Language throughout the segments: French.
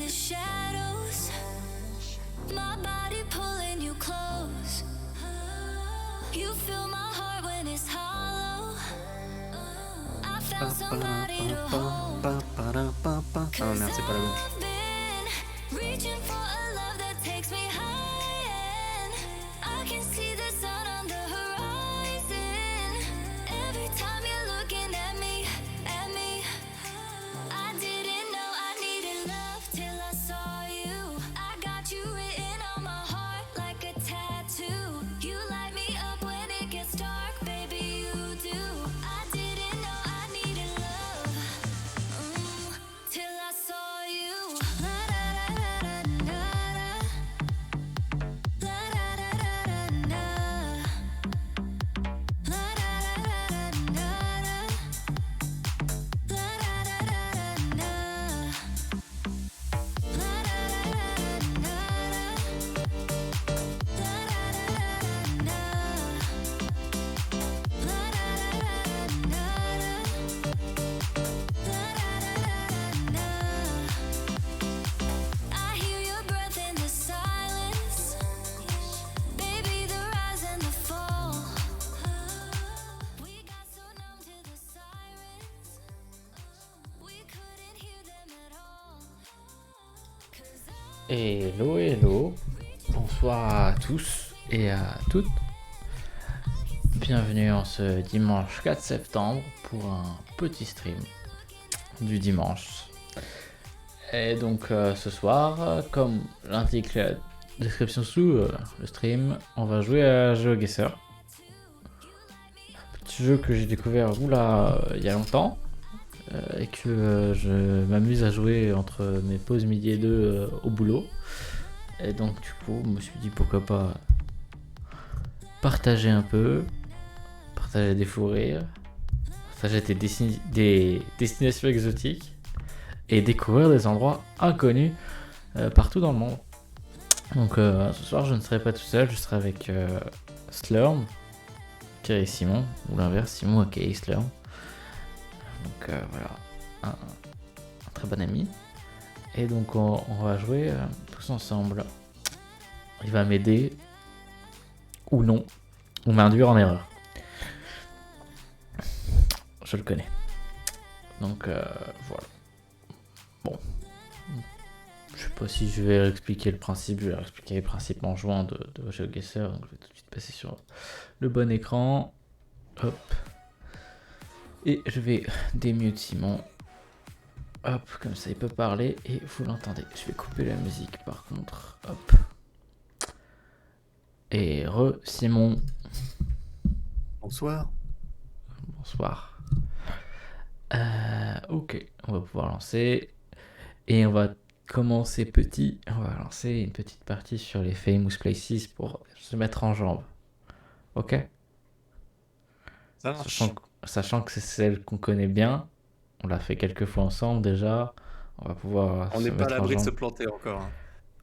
the shadows, my body pulling you close. You fill my heart when it's hollow. I found somebody to hold. Ah merde, c'est pas la bonne. I've been reaching for a love that takes me high, and I can see the sun on the horizon. Every time you're looking at me, I didn't know I needed love till I saw you. I got you written on my heart like a tattoo. You light me up when it gets dark, baby, you do. I didn't know I needed love till I saw you. La da da da da da. La da da da da da. La da da da da da. La da da da da da. La da da da da da. La da da da da da. La da da da da da. I hear your breath in the silence, baby, the rise and the fall. We got so numb to the sirens, we couldn't hear them at all. 'Cause Hello, hello, bonsoir à tous et à toutes. Bienvenue en ce dimanche 4 septembre pour un petit stream du dimanche. Et donc ce soir, comme l'indique la description sous le stream, on va jouer à GeoGuessr. Petit jeu que j'ai découvert il y a longtemps et que je m'amuse à jouer entre mes pauses midi et 2 au boulot. Et donc du coup, je me suis dit pourquoi pas partager un peu, partager des fous rires, partager des destinations exotiques et découvrir des endroits inconnus partout dans le monde. Donc ce soir, je ne serai pas tout seul, je serai avec Slurm, aka Simon, ou l'inverse, Simon aka Slurm. Donc voilà, un très bon ami. Et donc on va jouer tous ensemble. Il va m'aider, ou non, ou m'induire en erreur. Je le connais. Donc voilà. Bon. Je sais pas si je vais expliquer le principe. Je vais expliquer le principe en jouant de GeoGuessr. Donc je vais tout de suite passer sur le bon écran. Hop. Et je vais démute Simon. Hop, comme ça il peut parler et vous l'entendez. Je vais couper la musique par contre. Hop. Et Simon. Bonsoir. Bonsoir. Ok, on va pouvoir lancer. Et on va commencer petit. On va lancer une petite partie sur les famous places pour se mettre en jambe. Ok? Ça marche. Sachant que c'est celle qu'on connaît bien. On l'a fait quelques fois ensemble déjà. On va pouvoir On se n'est pas à mettre en l'abri de se jambe. planter encore. Hein.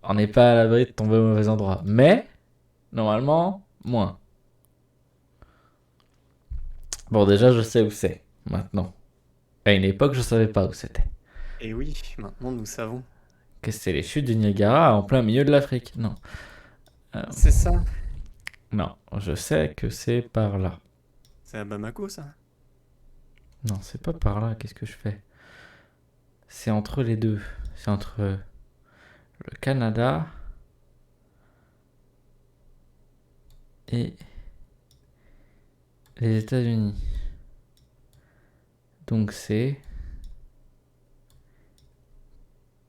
On n'est pas à l'abri de tomber au mauvais endroit. Mais, normalement, moins. Bon, déjà, je sais où c'est, maintenant. À une époque, je savais pas où c'était. Et oui, maintenant nous savons. Que c'est les chutes du Niagara en plein milieu de l'Afrique. Non. C'est ça. Non, je sais que c'est par là. C'est à Bamako, ça. Non, c'est pas par là. Qu'est-ce que je fais? C'est entre les deux. C'est entre le Canada et les États-Unis. Donc c'est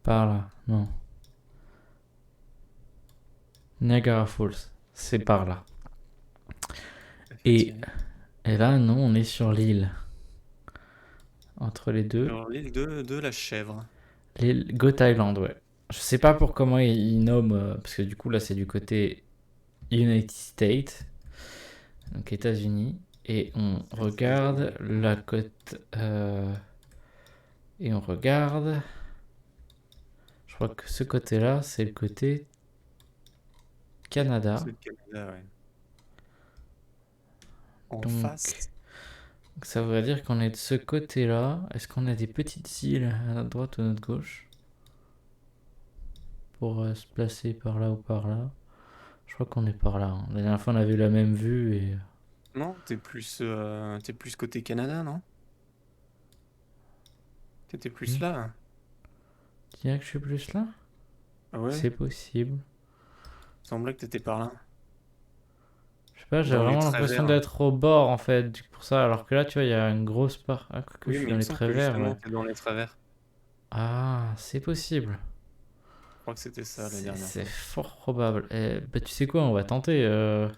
par là. Non. Niagara Falls. C'est par là. Et là, non, on est sur l'île. Entre les deux. Sur l'île de la chèvre. L'île Goat Island, ouais. Je sais pas pour comment ils nomment, parce que du coup, là, c'est du côté United States, donc États-Unis, et on regarde la côte. Et on regarde. Je crois que ce côté-là, c'est le côté Canada. C'est le Canada, ouais. En Donc, face. ça voudrait dire qu'on est de ce côté-là. Est-ce qu'on a des petites îles à notre droite ou à notre gauche? pour se placer par là ou par là. Je crois qu'on est par là, hein. La dernière fois, on avait la même vue et... Non, t'es plus côté Canada, non? T'étais plus Hmm. là, hein. Tu dirais que je suis plus là? Ah ouais, C'est possible. il semblait que t'étais par là. Je sais pas, j'ai Dans les vraiment traits l'impression verts. d'être au bord en fait, pour ça. Alors que là, tu vois, il y a une grosse part. Ah, que je Oui, suis mais dans il me les semble traits que verts, ouais. justement, t'es dans les traits verts. Ah, c'est possible. Je crois que c'était ça la dernière C'est fois. fort probable. Bah, tu sais quoi, on va tenter. Je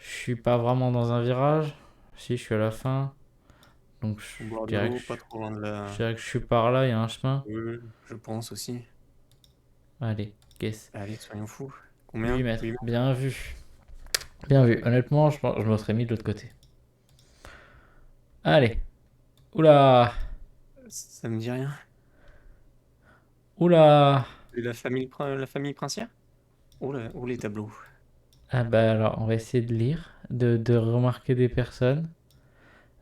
suis pas vraiment dans un virage. Si, je suis à la fin. Donc, Au bord de l'eau, pas trop loin de je la... dirais que je suis par là, il y a un chemin. Oui, je pense aussi. Allez, guess. Allez, soyons fous. 8 Combien? mètres. 8 mètres? Bien vu. Bien vu. Honnêtement, je me serais mis de l'autre côté. Allez. Oula. Ça me dit rien. Oula. Et la famille princière? Oh les tableaux. Ah bah alors, on va essayer de lire, de remarquer des personnes.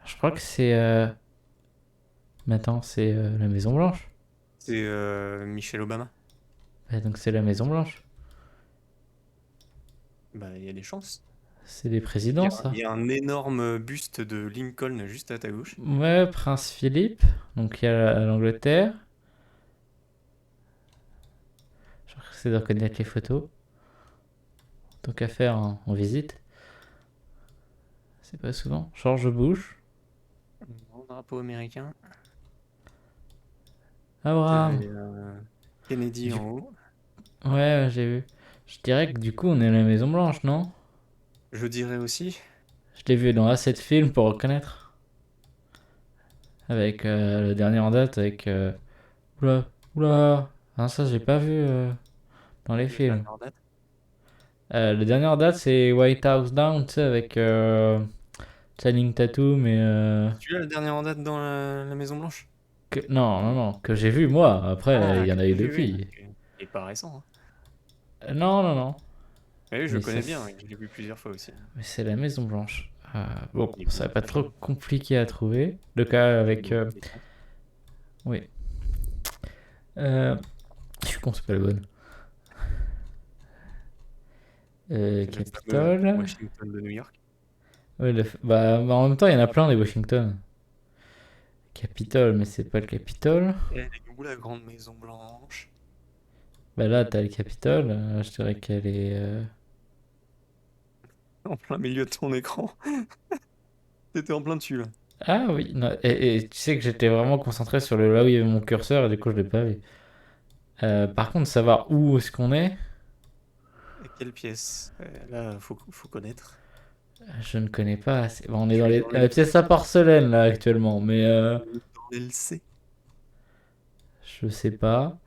Je crois que c'est... Maintenant, c'est la Maison Blanche. C'est Michelle Obama. Ouais, donc c'est la Maison Blanche. Bah, il y a des chances. C'est des présidents, Il ça. y a un énorme buste de Lincoln juste à ta gauche. Ouais, Prince Philippe. Donc il y a l'Angleterre. Je crois que c'est de reconnaître les photos. Tant qu'à faire en visite. C'est pas souvent. George Bush. Grand drapeau américain. Abraham. T'avais Kennedy Du... en haut. Ouais, j'ai vu. Je dirais que du coup, on est à la Maison Blanche, non? Je dirais aussi. Je l'ai vu dans assez de films pour reconnaître. Avec le dernier en date, avec... Oula, oula. Ah, ça, j'ai pas vu dans les Le films. dernier en date. Le dernier en date, c'est White House Down, tu sais, avec Channing Tatum et... Tu as le dernier en date dans la Maison Blanche? Non, non, non, que j'ai vu moi. Après, il Ah, y que en a t'as eu vu, oui. depuis. Il est pas récent, hein. Non, non, non. Oui, je le Mais ça, connais bien, oui. Je l'ai vu plusieurs fois aussi. mais c'est la Maison Blanche. Bon, Il est ça beau, va pas trop franchement. compliqué à trouver. Le cas Il est avec... beau, il est grand. Oui. Euh, je suis con, c'est pas le bon. C'est le fameux Capitole. Washington de New York. Ouais, bah, en même temps, il y en a plein des Washington. Capitole, mais c'est pas le Capitole. Et elle est où la grande Maison Blanche? Bah là, t'as le Capitole. Je dirais qu'elle est... En plein milieu de ton écran. T'étais en plein dessus, là. Ah oui, non, et tu sais que j'étais vraiment concentré sur là où il y avait mon curseur et du coup je l'ai pas vu. Par contre, savoir où est-ce qu'on est, Et quelle pièce? Là, faut connaître. je ne connais pas. Bon, on est dans Tu es dans la pièce à porcelaine là actuellement, mais l'LC. je sais pas.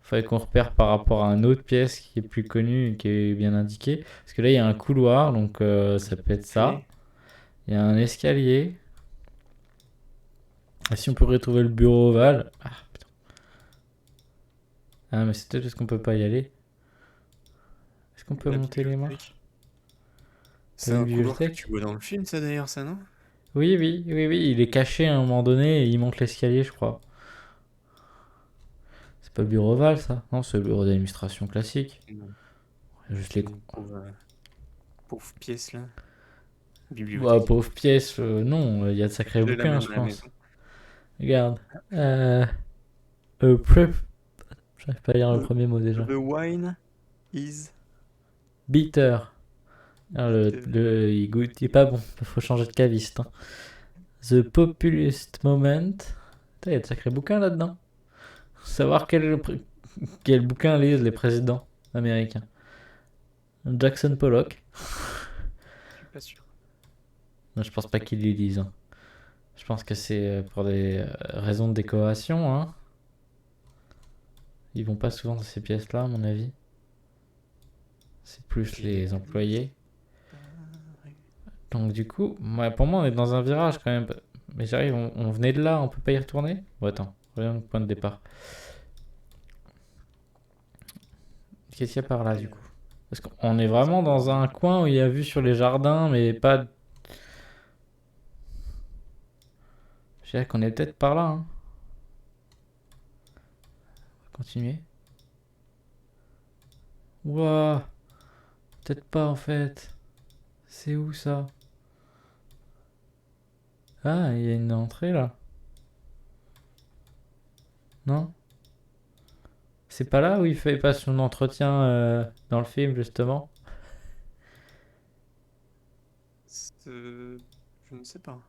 Faudrait qu'on repère par rapport à une autre pièce qui est plus connue et qui est bien indiquée. Parce que là, il y a un couloir, donc ça peut être ça. Clé. Il y a un escalier. Et si on peut retrouver le bureau ovale. Ah, putain. Ah, mais c'est peut-être parce qu'on peut pas y aller. Est-ce qu'on peut La monter les bibliothèque. marches? T'as C'est une un couloir que bibliothèque? tu vois dans le film, ça d'ailleurs, ça, non? Oui, oui, oui, oui, il est caché à un moment donné et il monte l'escalier, je crois. C'est pas le bureau ovale, ça? Non, c'est le bureau d'administration classique. Non. Juste les... Une pauvre pièce, là. Bah, Bibliothèque. pauvre pièce, non, il y a de sacrés J'ai la bouquins, même je à la pense. maison. Regarde. Euh... Prep... J'arrive pas à lire le The, premier mot déjà. the wine is Bitter. Ah, bitter. il goûte, il est pas bon. Faut changer de caviste, hein. The Populist Moment. Putain, il y a de sacrés bouquins là-dedans. Savoir quel bouquin lisent les présidents américains. Jackson Pollock. Je suis pas sûr. Non, je pense pas qu'ils les lisent, hein. Je pense que c'est pour des raisons de décoration, hein. Ils vont pas souvent dans ces pièces-là, à mon avis. C'est plus les employés. Donc du coup, pour moi, on est dans un virage quand même. Mais j'arrive, on venait de là, on peut pas y retourner? Bon, attends, reviens au point de départ. Qu'est-ce qu'il y a par là, du coup? Parce qu'on est vraiment dans un coin où il y a vue sur les jardins, mais pas... Je dirais qu'on est peut-être par là, hein. On va continuer. Ouah, peut-être pas en fait. C'est où ça? Ah, il y a une entrée là. Non? C'est pas là où il fait pas son entretien dans le film justement? Je ne sais pas.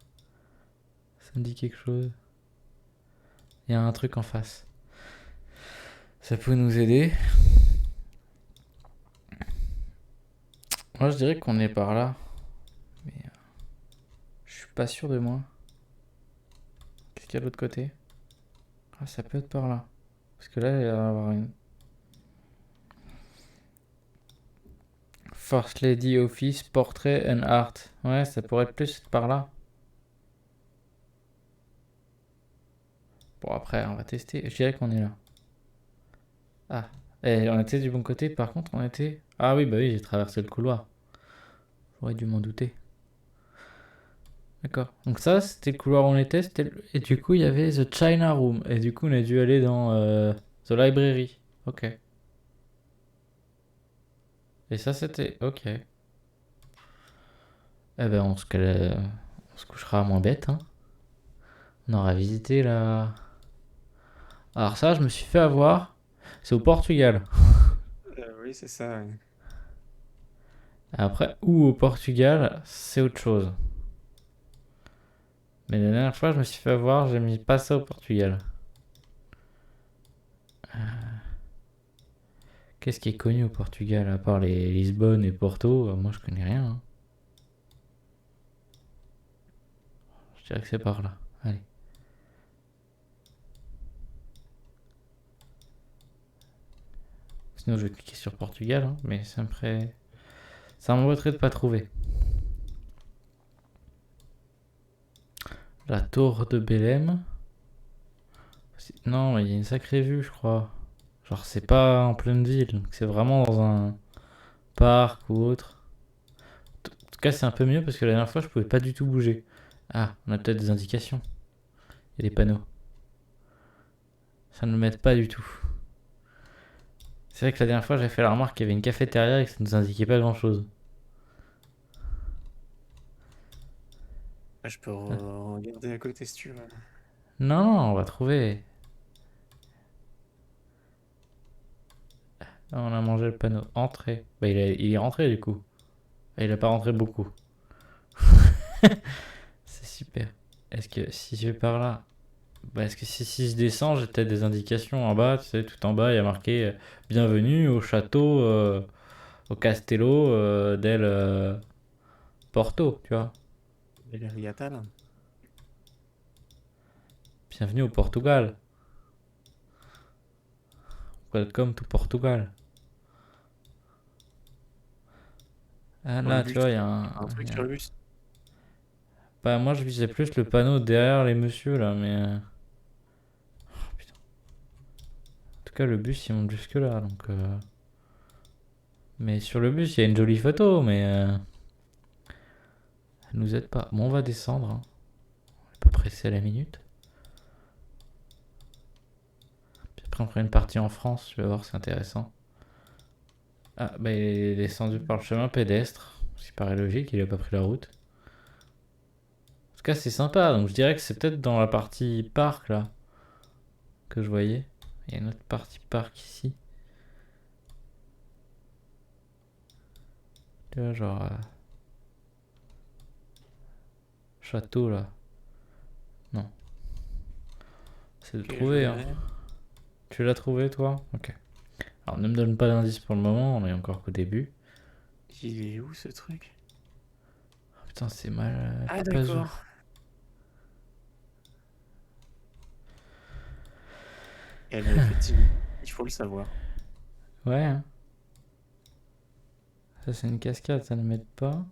Ça me dit quelque chose. Il y a un truc en face. Ça peut nous aider. Moi je dirais qu'on est par là. Mais je suis pas sûr de moi. Qu'est-ce qu'il y a de l'autre côté? Ah, ça peut être par là. Parce que là, il va y avoir une. First Lady Office, Portrait and Art. Ouais, ça pourrait être plus par là. Bon, après, on va tester. Je dirais qu'on est là. Ah. Et on était du bon côté, par contre, on était. Ah oui, bah oui, j'ai traversé le couloir. J'aurais dû m'en douter. D'accord. Donc ça, c'était le couloir où on était. Et du coup, il y avait The China Room. Et du coup, on a dû aller dans The Library. Ok. Et ça, c'était... Ok. Eh ben, on se couchera moins bête, hein. On aura visité la... Alors ça, je me suis fait avoir. C'est au Portugal. Oui, c'est ça. Ouais. Après, ou au Portugal, c'est autre chose. Mais la dernière fois, je me suis fait avoir, j'ai mis pas ça au Portugal. Qu'est-ce qui est connu au Portugal, à part les Lisbonne et Porto? Moi, je connais rien, hein. Je dirais que c'est par là. Allez. Sinon, je vais cliquer sur Portugal, hein, mais ça me ferait... Ça m'embêterait de pas trouver. La tour de Belém. Non, il y a une sacrée vue, je crois. Genre, c'est pas en pleine ville, donc c'est vraiment dans un parc ou autre. En tout cas, c'est un peu mieux parce que la dernière fois, je pouvais pas du tout bouger. Ah, on a peut-être des indications. Il y a des panneaux. Ça ne m'aide pas du tout. C'est vrai que la dernière fois, j'avais fait la remarque qu'il y avait une cafétéria et que ça ne nous indiquait pas grand-chose. Je peux Ah. regarder à côté si tu veux. Non, non, on va trouver. Ah, on a mangé le panneau. Entrée. Bah, il est rentré du coup. Ah, il a pas rentré beaucoup. C'est super. Est-ce que si je vais par là, bah, est-ce que si je descends, j'ai peut-être des indications en bas, tu sais, tout en bas, il y a marqué Bienvenue au château, au Castello del Porto, tu vois. Beleriata, là. Bienvenue au Portugal. Welcome to Portugal. Ah, Dans le là, tu bus. vois, il y a Un truc il y sur a- le bus. Bah, moi, je visais plus le panneau derrière les messieurs, là, mais... Oh, putain. En tout cas, le bus, il monte jusque là, donc... Mais sur le bus, il y a une jolie photo, mais... Elle nous aide pas. Bon, on va descendre, hein. On est pas pressé à la minute. Puis après, on fera une partie en France, tu vas voir, c'est intéressant. Ah, bah, il est descendu par le chemin pédestre. Ce qui paraît logique, il a pas pris la route. En tout cas, c'est sympa, donc je dirais que c'est peut-être dans la partie parc, là, que je voyais. Il y a une autre partie parc ici. Tu vois, genre... château, là. Non. C'est de Ok, je trouver, hein. verrai. Tu l'as trouvé, toi? Ok. Alors, ne me donne pas d'indice pour le moment, on est encore qu'au début. Il est où ce truc? Oh, putain, c'est mal... Ah, pas où. d'accord. Eh bien, effectivement, il faut le savoir. Ouais, hein. Ça, c'est une cascade, ça ne m'aide pas.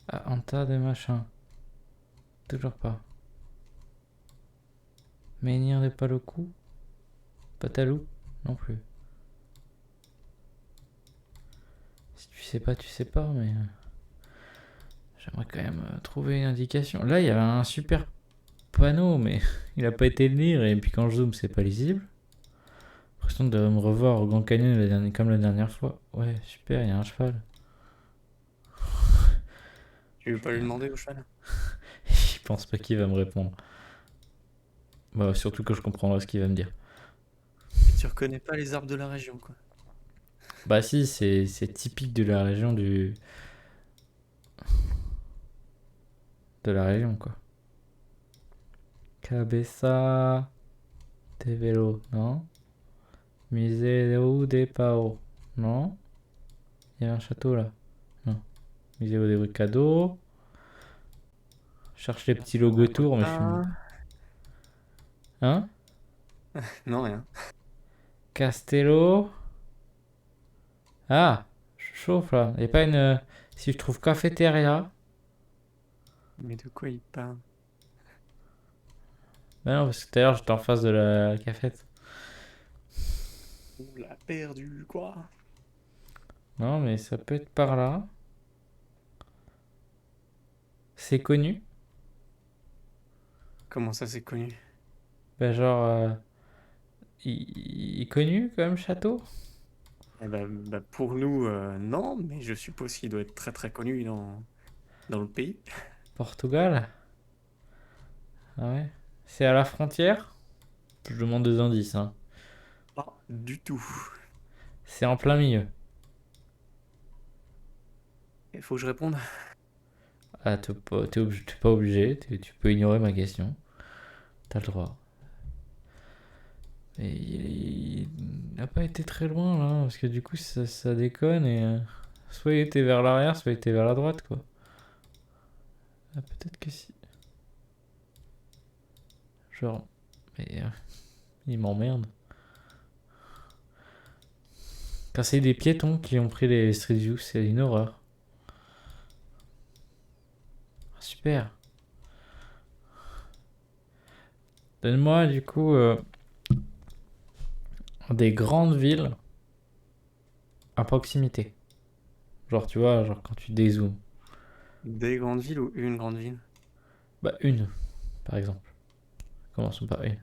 Ah, un tas de machins. Toujours pas. Menhir de Palocou. Patalou. Non plus. Si tu sais pas, tu sais pas, mais... j'aimerais quand même trouver une indication. Là, il y avait un super panneau, mais il a pas été lire, et puis quand je zoome, c'est pas lisible. l'impression de me revoir au Grand Canyon comme la dernière fois. Ouais, super, il y a un cheval. Tu veux pas lui demander au cheval? Je pense pas qu'il va me répondre. Bah, surtout que je comprendrai ce qu'il va me dire. Et tu reconnais pas les arbres de la région, quoi. Bah si, c'est typique de la région de la région, quoi. Cabeza de vélo, non? Museo de Pau, non? Il y a un château là. Non. Museo de Bricado. Cherche les petits logos tours, mais je suis... Ah, Hein? non, rien. Castello. Ah, je chauffe là. Il a pas une. Si je trouve cafétéria. Mais de quoi il parle? Bah non, parce que tout à l'heure j'étais en face de la cafette. On l'a perdu, quoi. Non, mais ça peut être par là. C'est connu. Comment ça, c'est connu? Bah, genre. Il est connu comme château. Eh ben, pour nous, non, mais je suppose qu'il doit être très très connu dans le pays. Portugal. Ah ouais. C'est à la frontière. Je demande des indices, hein. Pas du tout. C'est en plein milieu. Il faut que je réponde. Ah, t'es pas obligé. Tu peux ignorer ma question. T'as le droit. Et il n'a pas été très loin là, parce que du coup ça déconne et soit il était vers l'arrière, soit il était vers la droite quoi. Ah, peut-être que si. Genre, mais il m'emmerde. Quand c'est des piétons qui ont pris les Street View, c'est une horreur. Ah, super. Donne-moi du coup des grandes villes à proximité. Genre tu vois, genre quand tu dézoomes. Des grandes villes ou une grande ville? Bah une, par exemple. Commençons par une.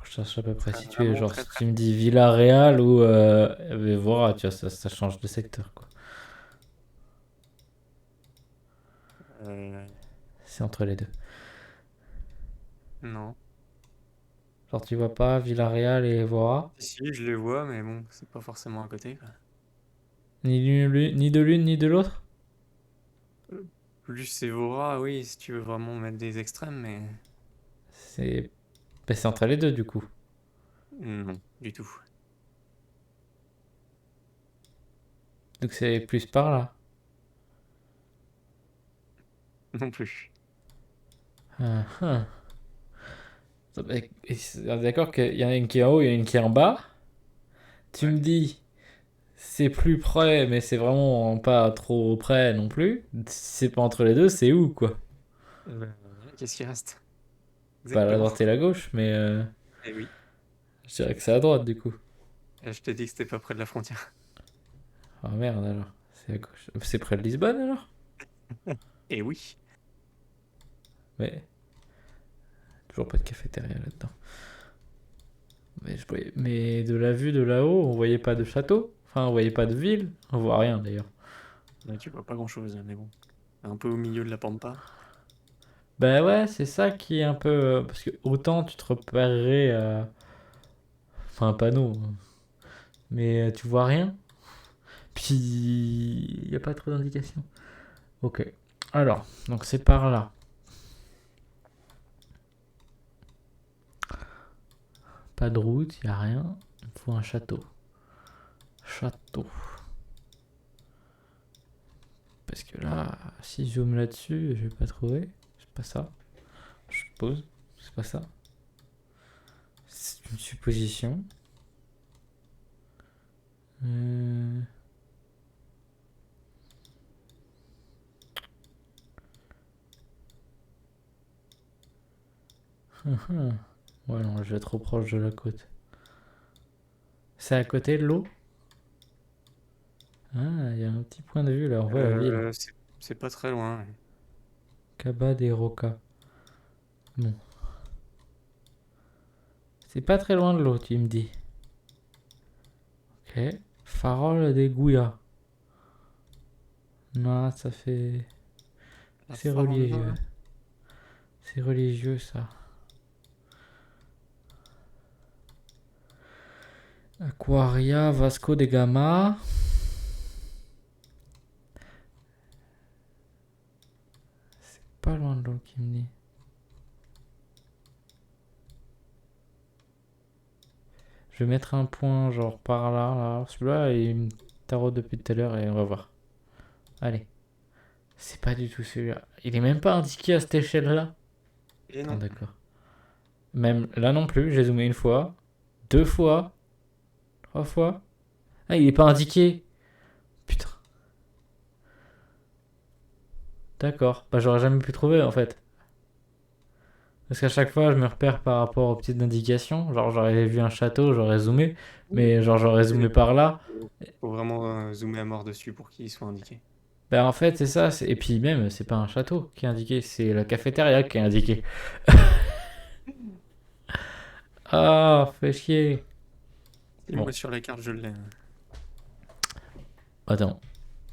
Je cherche à peu près situé. Vraiment Genre, très si très. tu me dis Villarreal ou Évora, tu vois, ça change de secteur, quoi. Euh, C'est entre les deux. non. Genre, tu vois pas Villarreal et Évora, Si, je les vois, mais bon, c'est pas forcément à côté, quoi. ni de l'une ni de l'autre. Euh, Plus Sévora, oui, si tu veux vraiment mettre des extrêmes, mais C'est bah, c'est entre les deux, du coup. non, du tout. Donc, c'est plus par là. Non plus. Ah, ah. D'accord qu'il y en a une qui est en haut et une qui est en bas. Tu Ouais. me dis, c'est plus près, mais c'est vraiment pas trop près non plus. Si c'est pas entre les deux, c'est où, quoi? Qu'est-ce qui reste? Bah, la Exactement. droite et la gauche, mais Eh oui. je dirais que c'est à droite, du coup. Je t'ai dit que c'était pas près de la frontière. Ah merde alors, c'est à gauche. C'est près de Lisbonne alors? Eh oui. Mais toujours pas de cafétéria là-dedans. Mais de la vue de là-haut, on voyait pas de château. Enfin, on voyait pas de ville. On voit rien d'ailleurs. Là, tu vois pas grand-chose, mais bon. Un peu au milieu de la pampa. Bah ouais, c'est ça qui est un peu. Parce que autant tu te repérerais. Enfin, un panneau. Mais tu vois rien. Puis. Il a pas trop d'indications. Ok. Alors, donc c'est par là. Pas de route, y a rien. Il me faut un château. Château. Parce que là, si je zoome là-dessus, je vais pas trouver. C'est pas ça. Je suppose. C'est pas ça. C'est une supposition. Euh... Ouais, non, je vais être trop proche de la côte. C'est à côté de l'eau? Ah, il y a un petit point de vue là, on voit la ville. C'est pas très loin. Ouais. Caba des Roca. Bon, C'est pas très loin de l'eau, tu me dis. Ok. Farol des Gouillas. Non, ça fait... La C'est Faranda. religieux. C'est religieux, ça. Aquaria, Vasco de Gama. C'est pas loin de l'eau qui me dit. Je vais mettre un point genre par là, là. Celui-là, il me taraude depuis tout à l'heure et on va voir. Allez. C'est pas du tout celui-là. Il est même pas indiqué à cette échelle-là. Et Ah, non. d'accord. Même là non plus, j'ai zoomé une fois, 2 fois, 3 fois. Ah, il est pas indiqué. Putain. D'accord. Bah, j'aurais jamais pu trouver en fait. Parce qu'à chaque fois, je me repère par rapport aux petites indications. Genre, j'aurais vu un château, j'aurais zoomé. Mais genre, j'aurais zoomé par là. Faut vraiment zoomer à mort dessus pour qu'il soit indiqué. Bah, en fait, c'est ça. Et puis même, c'est pas un château qui est indiqué, c'est la cafétéria qui est indiquée. Ah, fait chier. Et Bon. moi sur la carte, je l'ai. Attends.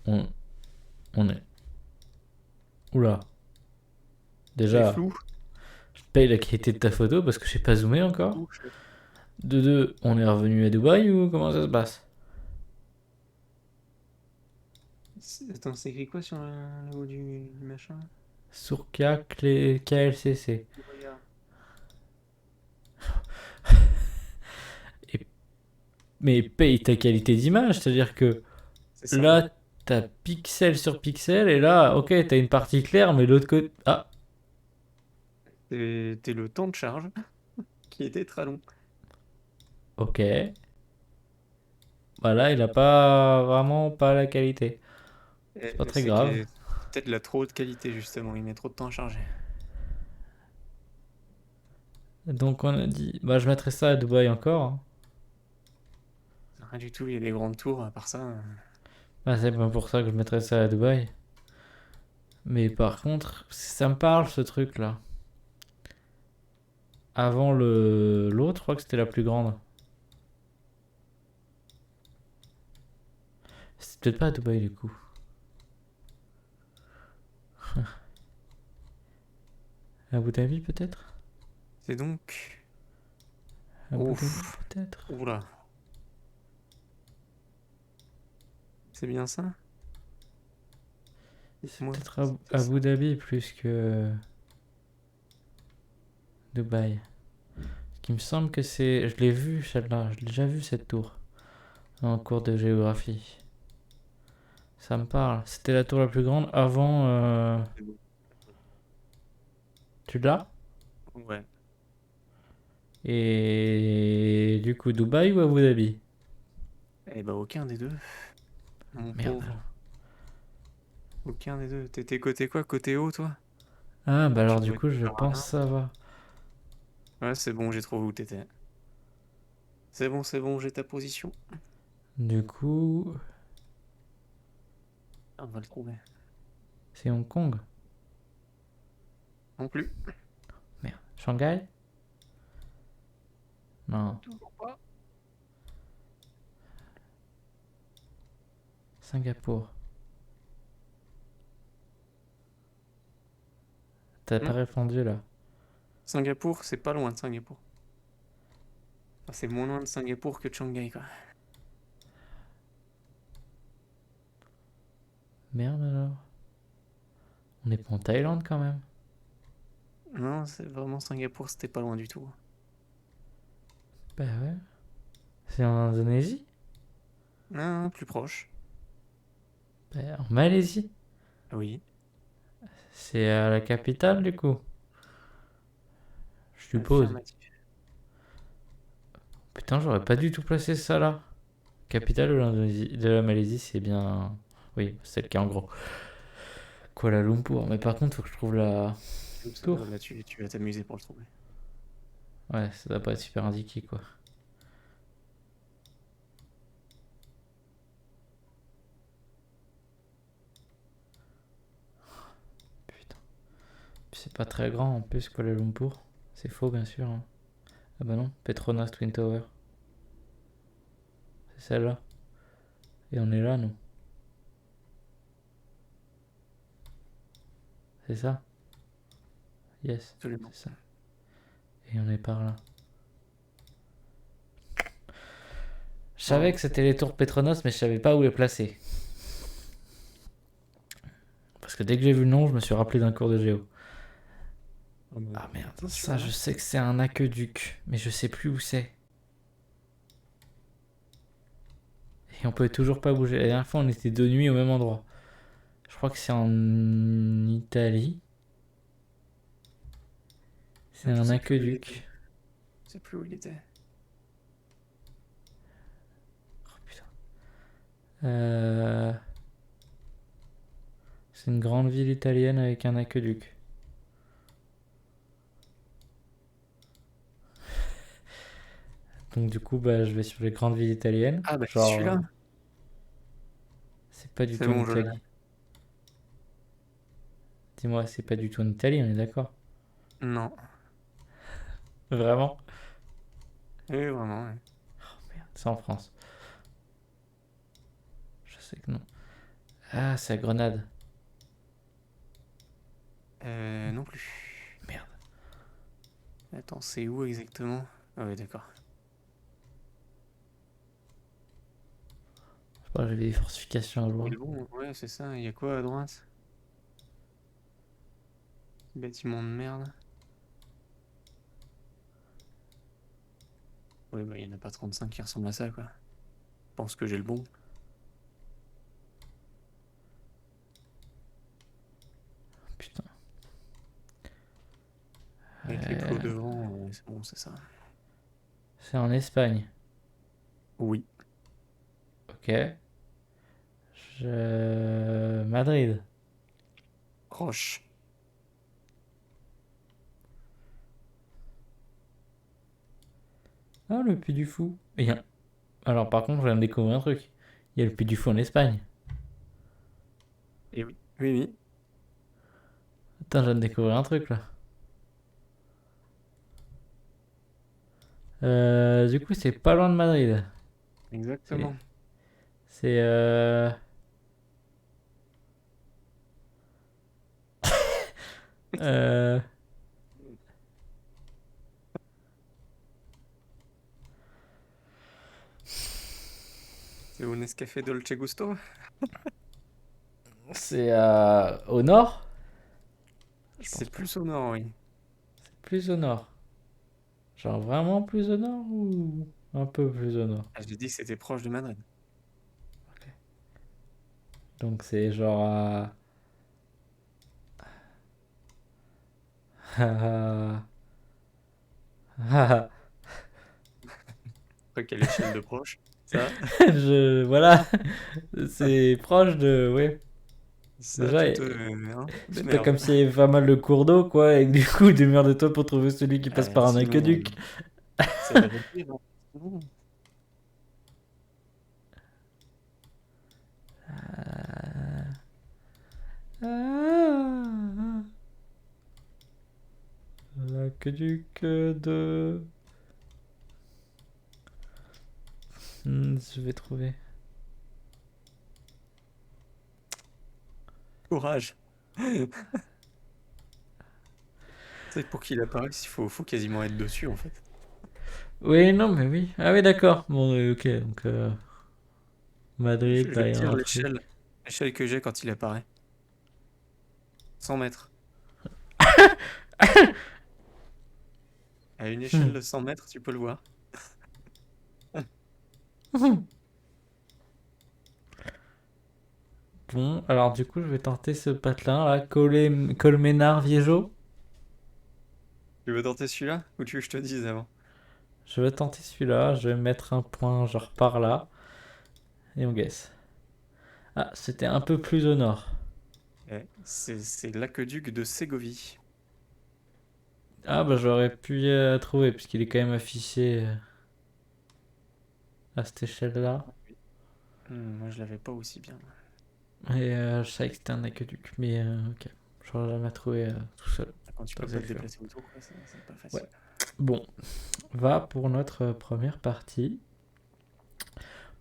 On est. Oula. C'est Déjà, flou. je paye la qualité de ta photo parce que j'ai pas zoomé encore. Flou. De deux, on est revenu à Dubaï ou comment ça se passe? Attends, c'est écrit quoi sur le haut du machin? Surkia KLCC. Regarde. Mais paye ta qualité d'image, c'est-à-dire que C'est ça. là, t'as pixel sur pixel et là, ok, t'as une partie claire, mais l'autre côté. Ah, C'était le temps de charge qui était très long. ok. Bah là, il a pas vraiment pas la qualité. C'est pas très C'est grave. peut-être la trop haute qualité, justement. Il met trop de temps à charger. Donc on a dit, bah je mettrai ça à Dubaï encore, hein. Rien du tout, il y a des grandes tours, à part ça. Bah c'est pas pour ça que je mettrai ça à Dubaï. Mais par contre, ça me parle ce truc-là. Avant l'autre, je crois que c'était la plus grande. C'est peut-être pas à Dubaï du coup. Abu Dhabi peut-être? C'est donc. Abu Ouf. Dhabi peut-être? Oula. C'est bien ça? C'est Dites-moi. peut-être C'est ça. Abu Dhabi plus que Dubaï. Ce qui me semble que c'est... Je l'ai vu celle-là, j'ai déjà vu cette tour en cours de géographie. Ça me parle. C'était la tour la plus grande avant... Tu l'as? Ouais. Et du coup, Dubaï ou Abu Dhabi? Eh bah, aucun des deux. Mon Merde. pauvre. Aucun des deux. T'étais côté quoi? Côté haut, toi? Ah, bah alors Tu du dois coup, être je par pense là. ça va. Ouais, c'est bon, j'ai trouvé où t'étais. C'est bon, j'ai ta position. Du coup, Ah, on va le trouver. c'est Hong Kong. Non plus. Merde. Shanghai? Non. Toujours pas. Singapour. T'as pas Non. répondu là. Singapour, c'est pas loin de Singapour. Enfin, c'est moins loin de Singapour que de Shanghai, quoi. Merde alors. On est pas en Thaïlande quand même. Non, c'est vraiment Singapour, c'était pas loin du tout. Bah ouais. C'est en Indonésie? Non, plus proche. Bah, en Malaisie. Oui. C'est à la capitale du coup. Je suppose. Affirmatif. Putain, j'aurais pas du tout placé ça là. Capitale de de la Malaisie, c'est bien. Oui, c'est le cas en gros. Kuala Lumpur. Mais par contre, faut que je trouve la tour. Là, tu vas t'amuser pour le trouver. Ouais, ça doit pas être super indiqué quoi. Putain. Puis c'est pas très grand en plus, Kuala Lumpur. C'est faux, bien sûr, hein. Ah bah non, Petronas Twin Tower. C'est celle-là. Et on est là, nous. C'est ça? Yes, Absolument. c'est ça. Et on est par là. Je savais que c'était les tours Petronas, mais je savais pas où les placer. Parce que dès que j'ai vu le nom, je me suis rappelé d'un cours de géo. Ah merde, ça je sais que c'est un aqueduc, mais je sais plus où c'est. Et on pouvait toujours pas bouger. La dernière fois, on était de nuit au même endroit. Je crois que c'est en Italie. C'est Je un sais plus où il était. aqueduc. Je sais plus où il était. Oh putain. C'est une grande ville italienne avec un aqueduc. Donc du coup, bah, je vais sur les grandes villes italiennes. Ah bah c'est Genre, celui-là. c'est pas du C'est tout en bon, je l'ai. Italie. Dis-moi, c'est pas du tout en Italie, on est d'accord? Non. Vraiment? Oui, vraiment, ouais. Merde, c'est en France. Je sais que non. Ah, c'est à Grenade. Non plus. Merde. Attends, c'est où exactement? Ah ouais, d'accord. Je sais pas, j'avais des fortifications à Il jouer. est bon, ouais, c'est ça. Il y a quoi à droite? Bâtiment de merde. Ouais, bah il y en a pas 35 qui ressemblent à ça, quoi. Je pense que j'ai le bon. Putain. Avec les clos devant, c'est bon, c'est ça. C'est en Espagne. Oui. Ok. Madrid. Proche. Ah, le Puy du Fou. Alors, par contre, je viens de découvrir un truc. Il y a le Puy du Fou en Espagne. Et oui. Oui, oui. Attends, je viens de découvrir un truc là. Du coup, c'est pas loin de Madrid. Exactement. C'est. Euh... C'est au Nescafé Dolce Gusto? C'est au nord? Je pense C'est pas. plus au nord, oui. Plus au nord. Genre vraiment plus au nord ou un peu plus au nord? Ah, j'ai dit que c'était proche de Madrid. Donc c'est genre à. Après, quelle échelle de proche? Ça, Voilà. C'est proche de. Ouais. ça, Déjà, tu te... hein, c'est pas démerdes. comme s'il y avait pas mal de cours d'eau, quoi, et que du coup, démerde-toi pour trouver celui qui passe par un Sinon, aqueduc. ça va être pire, hein. Sinon, Ah, l'aqueduc de. Je vais trouver. courage. C'est pour qu'il apparaisse, faut quasiment être dessus, en fait. Oui, non, mais oui. Ah oui, d'accord. Bon, ok, donc Je Madrid, là, vais il te y a dire un truc. l'échelle que j'ai quand il apparaît. 100 mètres. À une échelle Hmm. de 100 mètres, tu peux le voir. Bon, alors du coup, je vais tenter ce patelin là, Colmenar Viejo. Tu veux tenter celui-là? Ou tu veux que je te dise avant? Je vais tenter celui-là, je vais mettre un point genre par là, et on guesse. Ah, c'était un peu plus au nord. Ouais, c'est l'aqueduc de Ségovie. Ah bah j'aurais pu trouver, puisqu'il est quand même affiché à cette échelle-là. Moi, je l'avais pas aussi bien. Et je savais que c'était un aqueduc, mais ok. J'aurais jamais trouvé tout seul. Quand tu Ça, peux c'est pas te sûr. déplacer autour, quoi, c'est pas Ouais. facile. Bon, va pour notre première partie.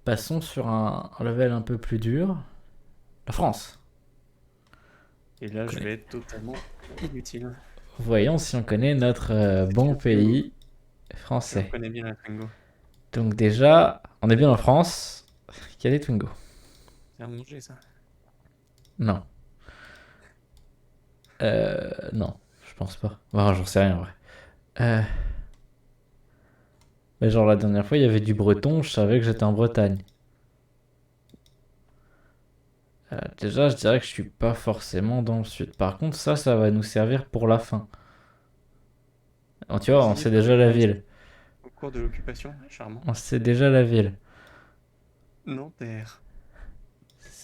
Passons sur un level un peu plus dur. La France. Et là, je Connais. vais être totalement inutile. Voyons si on connaît notre bon que pays Je français. reconnais bien la Twingo. Donc déjà, on est bien en France. Il y a des Twingo. C'est à manger, ça. Non. Non, je pense pas. Bon, j'en sais rien, en vrai. Mais genre la dernière fois, il y avait du breton, je savais que j'étais en Bretagne. Déjà, je dirais que je suis pas forcément dans le sud. Par contre, ça va nous servir pour la fin. Oh, tu vois, on Exilé sait par les déjà la Français ville. au cours de l'occupation, charmant. On sait déjà la ville. Nanterre.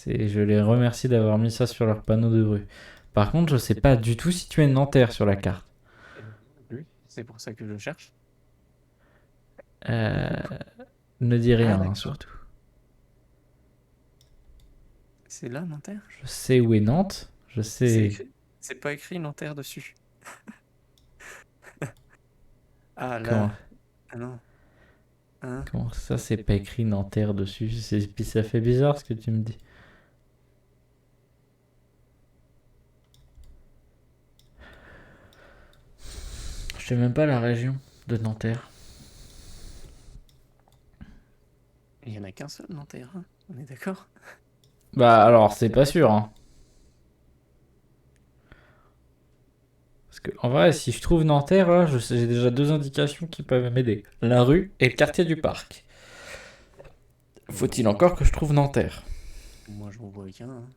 Je les remercie d'avoir mis ça sur leur panneau de rue. Par contre, je sais pas du tout si tu es Nanterre sur la carte. Et ben, non plus. C'est pour ça que je cherche. Euh, Ne dis Ah, rien, hein, d'accord. surtout. C'est là, Nanterre? Je sais où est Nantes. Je C'est sais. écrit. C'est pas écrit Nanterre dessus. Ah, Comment, là. Ah non. Hein? comment ça, c'est pas écrit Nanterre dessus? Puis ça fait bizarre ce que tu me dis. Je sais même pas la région de Nanterre. Il y en a qu'un seul, Nanterre, hein. On est d'accord? Bah alors, c'est pas sûr, hein. Parce que, en vrai, si je trouve Nanterre, là, j'ai déjà deux indications qui peuvent m'aider. La rue et le quartier du parc. Faut-il encore que je trouve Nanterre? Moi, je vous vois qu'un, hein.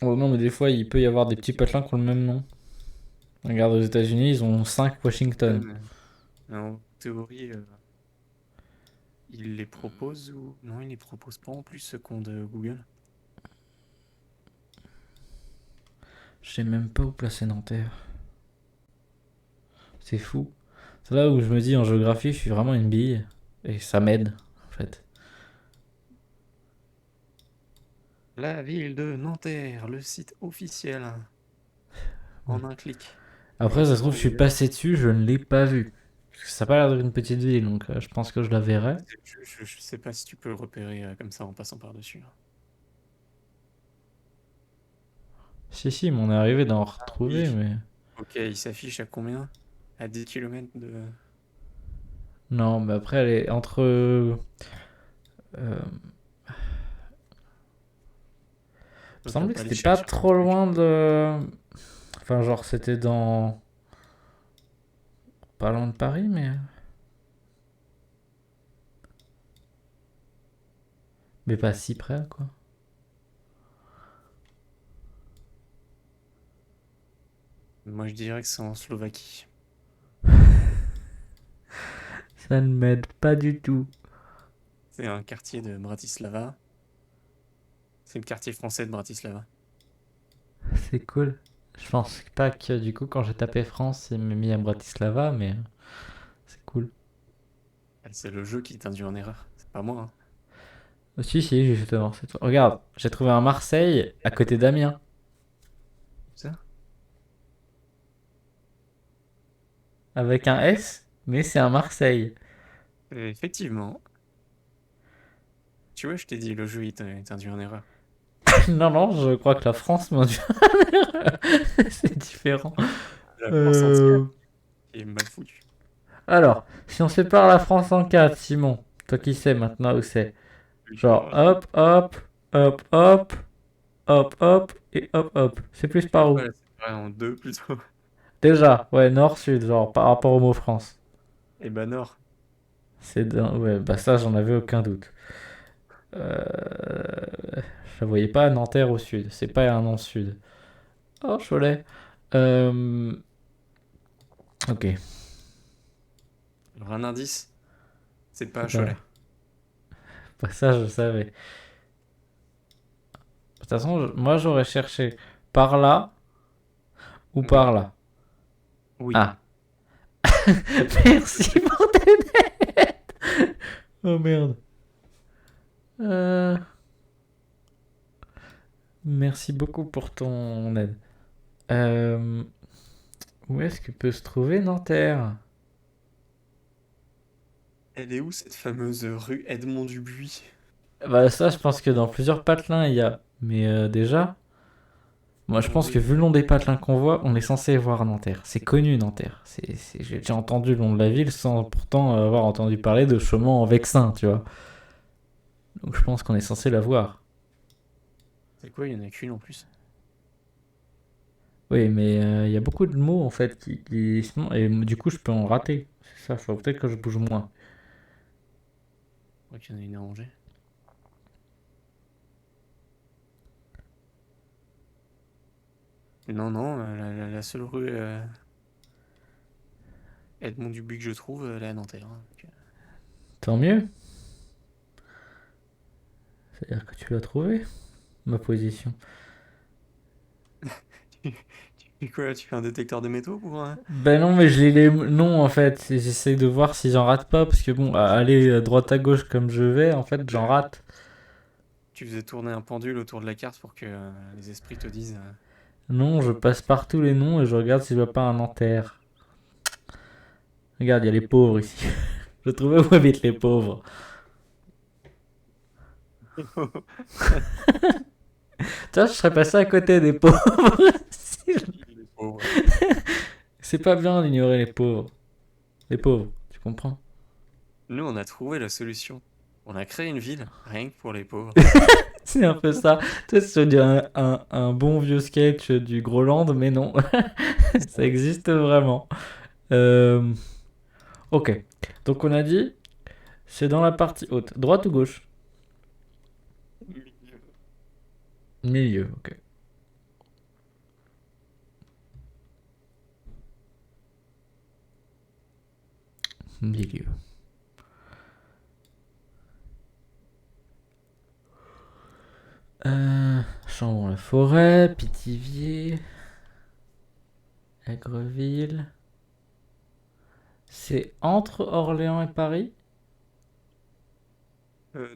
Oh non, mais des fois, il peut y avoir des petits patelins qui ont le même nom. Regarde, aux États-Unis, ils ont 5 Ouais, Washington. mais en théorie, il les propose ou... Non, il les propose pas en plus, ce con de Google. Je sais même pas où placer Nanterre. C'est fou. C'est là où je me dis, en géographie, je suis vraiment une bille. Et ça m'aide, en fait. La ville de Nanterre, le site officiel. En un clic. Après, ça se trouve, je suis passé dessus, je ne l'ai pas vu. Parce que ça a pas l'air d'être une petite ville, donc je pense que je la verrai. Je sais pas si tu peux le repérer comme ça en passant par-dessus, hein. Si, mais on est arrivé d'en retrouver, Oui. mais... Ok, il s'affiche à combien? À 10 km de... Non, mais après, elle est entre... Il me T'as semblait que pas c'était pas l'échelle sur ton trop truc. loin de... Enfin, genre, c'était dans... Pas loin de Paris, mais... Mais pas si près, quoi. Moi, je dirais que c'est en Slovaquie. Ça ne m'aide pas du tout. C'est un quartier de Bratislava. C'est le quartier français de Bratislava. C'est cool. Je pense pas que, du coup, quand j'ai tapé France, il m'a mis à Bratislava, mais... C'est cool. C'est le jeu qui t'induit en erreur. C'est pas moi, hein. Si, justement, c'est toi. Regarde, j'ai trouvé un Marseille à côté d'Amiens. Ça? Avec un S, mais c'est un Marseille. Effectivement. Tu vois, je t'ai dit, le jeu, il t'induit en erreur. Non, je crois que la France m'a dit. C'est différent. La France entière Euh, est mal foutue. Alors, si on sépare la France en quatre, Simon, toi qui sais maintenant où c'est. Genre, hop, hop, hop, hop, hop, hop, et hop, hop. C'est plus Tu par peux où? pas la séparer en deux plutôt. Déjà, ouais, nord-sud, genre, par rapport au mot France. Et bah nord. Ouais, bah ça, j'en avais aucun doute. Euh... Je la voyais pas à Nanterre au sud. C'est pas un nom sud. Oh, Cholet. Euh... Ok. Alors un indice, c'est pas à C'est pas... Cholet. Bah, ça, je savais. De toute façon, moi, j'aurais cherché par là ou Oui. par là. Oui. Ah. Merci pour tes aides. Oh merde. Euh, Merci beaucoup pour ton aide. Euh, Où est-ce que peut se trouver Nanterre? Elle est où cette fameuse rue Edmond Dubuis? Bah ça, je pense que dans plusieurs patelins, il y a. Mais déjà, moi je pense que vu le nom des patelins qu'on voit, on est censé voir Nanterre. C'est connu Nanterre. J'ai déjà entendu le nom de la ville sans pourtant avoir entendu parler de Chaumont-en-Vexin, tu vois. Donc je pense qu'on est censé la voir. C'est quoi, il y en a qu'une en plus? Oui, mais il y a beaucoup de mots en fait sinon, et du coup je peux en rater. C'est ça, faut peut-être que je bouge moins. Je crois qu'il y en a une à Angers. Non, non, la seule rue Edmond Dubuis que je trouve, elle est à Nanterre, hein. Tant mieux. C'est-à-dire que tu l'as trouvé, ma position. Tu fais quoi? Tu fais un détecteur de métaux pour... Ben non, mais je lis les noms en fait. Et j'essaye de voir si j'en rate pas. Parce que bon, aller à droite à gauche comme je vais, en fait, j'en rate. Tu faisais tourner un pendule autour de la carte pour que les esprits te disent... Non, je passe par tous les noms et je regarde si je vois pas un Nanterre. Regarde, il y a les pauvres ici. Je trouvais où habitent les pauvres. Tiens, je serais passé à côté des pauvres. Si je- Les pauvres. C'est pas bien d'ignorer les pauvres. Les pauvres, tu comprends? Nous, on a trouvé la solution. On a créé une ville, rien que pour les pauvres. C'est un peu ça. Tu sais, c'est un bon vieux sketch du Groland, mais non. Ça existe vraiment. Euh, Ok. Donc on a dit, c'est dans la partie haute. Droite ou gauche? Milieu, ok. Milieu. Chambon-la-Forêt, Pithiviers, Aigreville. C'est entre Orléans et Paris? Non.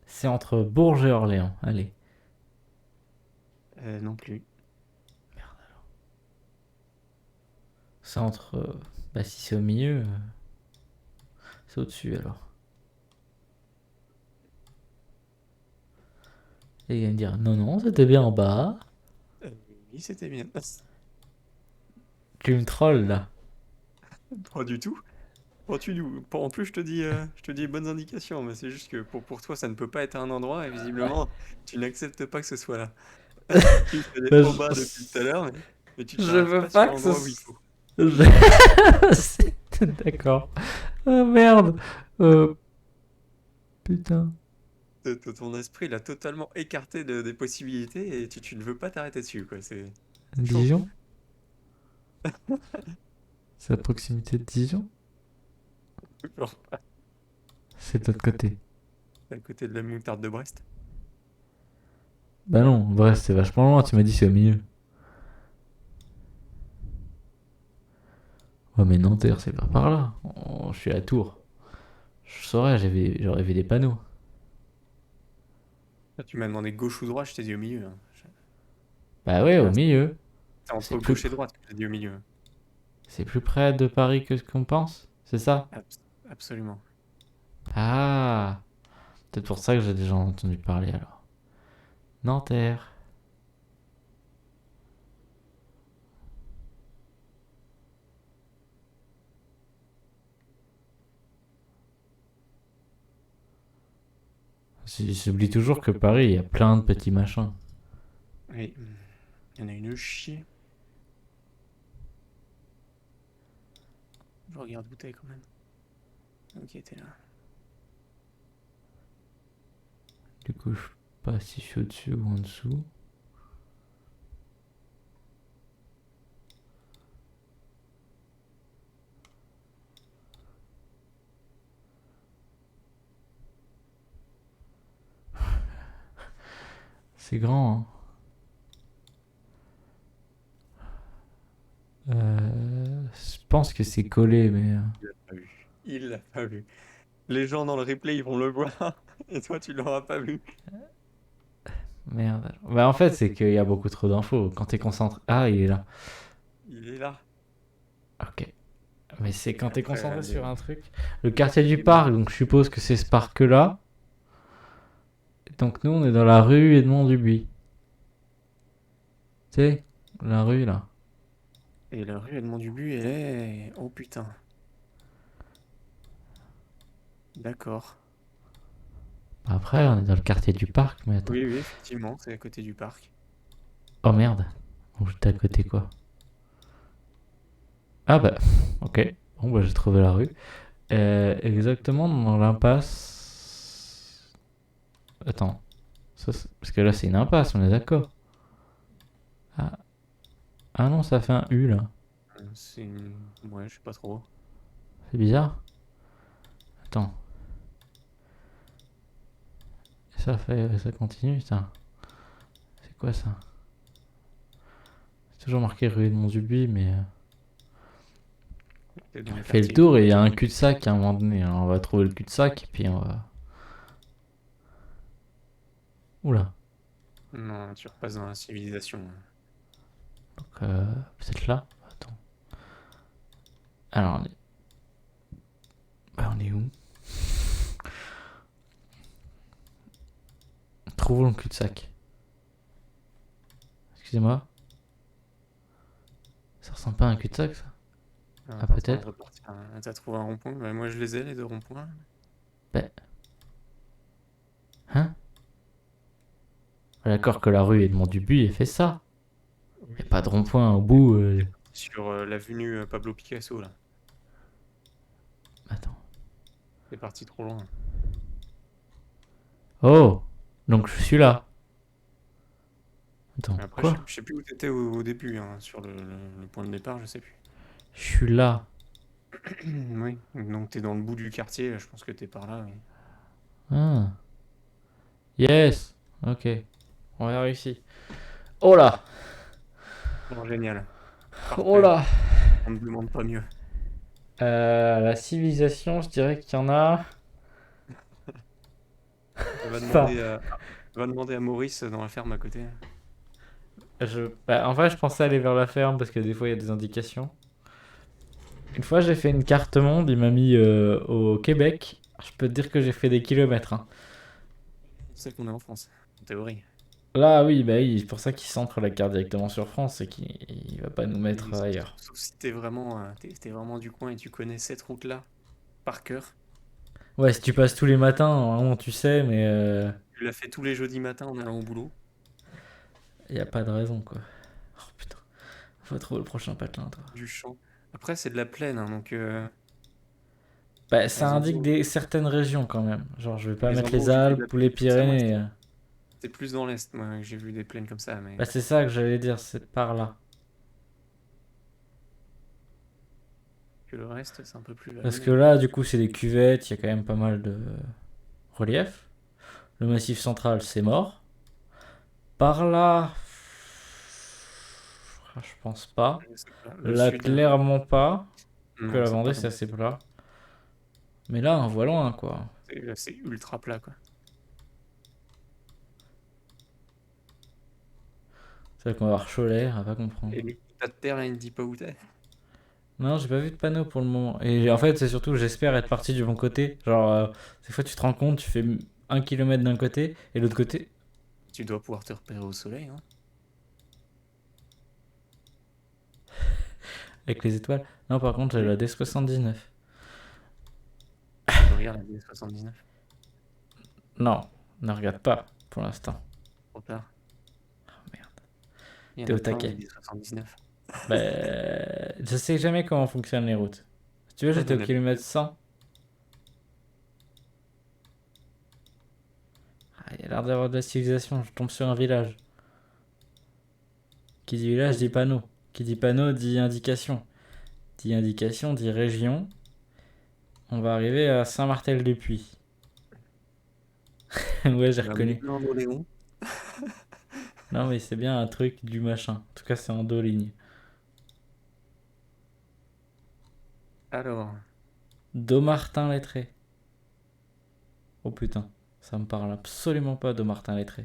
C'est entre Bourges et Orléans. Allez. Non plus. C'est entre. Bah, si c'est au milieu, c'est au-dessus alors. Et il va me dire non, non, c'était bien en bas. Oui, c'était bien. Tu me trolls là. Pas du tout. En plus, je te dis bonnes indications, mais c'est juste que pour toi, ça ne peut pas être un endroit, et visiblement, tu n'acceptes pas que ce soit là. Tu fais des Bah, faux bas depuis tout à l'heure, mais tu je t'arrêtes veux pas sur pas que l'endroit où il faut. D'accord. Oh merde. Putain. Ton esprit, il a totalement écarté des possibilités, et tu ne veux pas t'arrêter dessus, quoi. C'est chaud. Dijon? C'est à proximité de Dijon? Genre, C'est de l'autre côté. à côté de la moutarde de Brest. Bah non, bref, c'est vachement loin, tu m'as dit c'est au milieu. Ouais, mais Nanterre, c'est pas par là. Oh, je suis à Tours. Je saurais, j'aurais vu des panneaux. Là, tu m'as demandé gauche ou droite, je t'ai dit au milieu, hein. Bah ouais, au Ah, milieu. c'est entre C'est gauche plus, et droite que je t'ai dit au milieu. c'est plus près de Paris que ce qu'on pense, c'est ça? Absolument. Ah, peut-être pour ça que j'ai déjà entendu parler alors. Nanterre. J'oublie toujours que Paris, il y a plein de petits machins. Oui. Il y en a une chier. Je regarde où t'es quand même. Ok, t'es là. Du coup, je sais pas si je suis au-dessus ou en dessous. C'est grand, hein. Je pense que c'est collé, mais... Il l'a pas vu. Il l'a pas vu. Les gens dans le replay, ils vont le voir. Et toi, tu l'auras pas vu. Merde. Bah en fait, c'est qu'il y a beaucoup trop d'infos. Quand t'es concentré... Ah, il est là. Il est là. Ok. Mais c'est quand t'es Après, concentré les- sur un truc. Le quartier du parc, donc je suppose que c'est ce parc-là. Donc nous, on est dans la rue Edmond Dubuis. Tu sais, la rue là. Et la rue Edmond Dubu, elle est... Oh putain. D'accord. Après, on est dans le quartier du parc, mais attends. Oui, oui, effectivement, c'est à côté du parc. Oh merde. Donc j'étais à côté quoi? Ah bah, ok. Bon bah j'ai trouvé la rue. Exactement dans l'impasse. Attends. Parce que là c'est une impasse, on est d'accord. Ah. Ah non, ça fait un U là. C'est une... Ouais, je sais pas trop. C'est bizarre. Attends. Ça continue ça. C'est quoi ça? C'est toujours marqué rue Edmond Dubuis, mais. C'est dans le Fait le quartier. tour et il y a un cul-de-sac à un moment donné. Alors on va trouver le cul-de-sac et puis on va. Oula. Non, tu repasses dans la civilisation. Donc, peut-être là. Attends. Alors on est. Bah, on est où? Trouvons le cul-de-sac. Excusez-moi. Ça ressemble pas à un cul-de-sac ça? Ah, Ah, t'es en train de peut-être. repartir. T'as trouvé un rond-point? Bah, moi, je les ai, les deux ronds-points. Ben. Hein? D'accord que la rue Edmond Dubuis ait fait ça. Y a pas de rond-point au bout. Sur l'avenue Pablo Picasso, là. Attends. T'es parti trop loin. Oh! Donc je suis là. Attends, Mais après, quoi? je sais plus où t'étais au début, hein, sur le point de départ, je sais plus. Je suis là. Oui, donc t'es dans le bout du quartier, je pense que t'es par là, oui. Ah. Yes! Ok. On a réussi. Oh là! Bon, génial. Oh Parfait. là! On ne demande pas mieux. La civilisation, je dirais qu'il y en a. Va Enfin, demander à, va demander à Maurice dans la ferme à côté. en fait, je pensais aller vers la ferme parce que des fois il y a des indications. Une fois, j'ai fait une carte monde, il m'a mis au Québec. Je peux te dire que j'ai fait des kilomètres, hein. C'est qu'on est en France, en théorie. Là, oui, bah oui, c'est pour ça qu'il centre la carte directement sur France et qu'il va pas nous mettre ailleurs. Sauf si t'es vraiment du coin et tu connais cette route-là par cœur. Ouais, si tu passes tous les matins, normalement tu sais, mais Tu l'as fait tous les jeudis matins en allant au boulot. y a pas de raison quoi. Oh putain, faut trouver le prochain patelin, toi. Du champ. Après, c'est de la plaine, hein, donc Bah, ça les indique endroits, certaines régions quand même. Genre, je vais pas les mettre endroits les où j'ai fait de la Alpes ou les plaine comme ça, moi, Pyrénées. c'était plus dans l'Est, moi, que j'ai vu des plaines comme ça, mais Bah, c'est ça que j'allais dire, c'est par là. que le reste, c'est un peu plus Parce que vallonné. là, du coup, c'est des cuvettes, il y a quand même pas mal de relief. Le massif central, c'est mort. Par là, je pense pas. Je sais pas. Le Là, sud, clairement pas. Que non, la c'est Vendée, pas c'est dans assez plat. Mais là, on voit loin, quoi. c'est ultra plat, quoi. C'est vrai qu'on va voir Cholet, on va pas comprendre. Et le tas de terre, là, il ne dit pas où t'es. Non, j'ai pas vu de panneau pour le moment. Et en fait, c'est surtout, j'espère être parti du bon côté. Genre, des fois, tu te rends compte, tu fais 1 kilomètre d'un côté et l'autre côté, Tu dois pouvoir te repérer au soleil, hein. avec les étoiles. Non, par contre, j'ai la D79. Regarde la D79. Non, ne regarde pas pour l'instant. Trop tard. Merde. Il y T'es en au a plein des taquet. D79. Bah, je sais jamais comment fonctionnent les routes. Si tu veux, Toi, j'étais au t'en as kilomètre 100. Ah, il y a l'air d'avoir de la civilisation. Je tombe sur un village. Qui dit village dit panneau. Qui dit panneau dit indication. Dit indication dit région. On va arriver à Saint-Martel-du-Puy. Ouais, j'ai la reconnu. Moulin-d'Oléron. Non, mais c'est bien un truc du machin. En tout cas, c'est en 2 lignes. Alors, Domartin-Lettré. Oh putain, ça me parle absolument pas, Domartin-Lettré.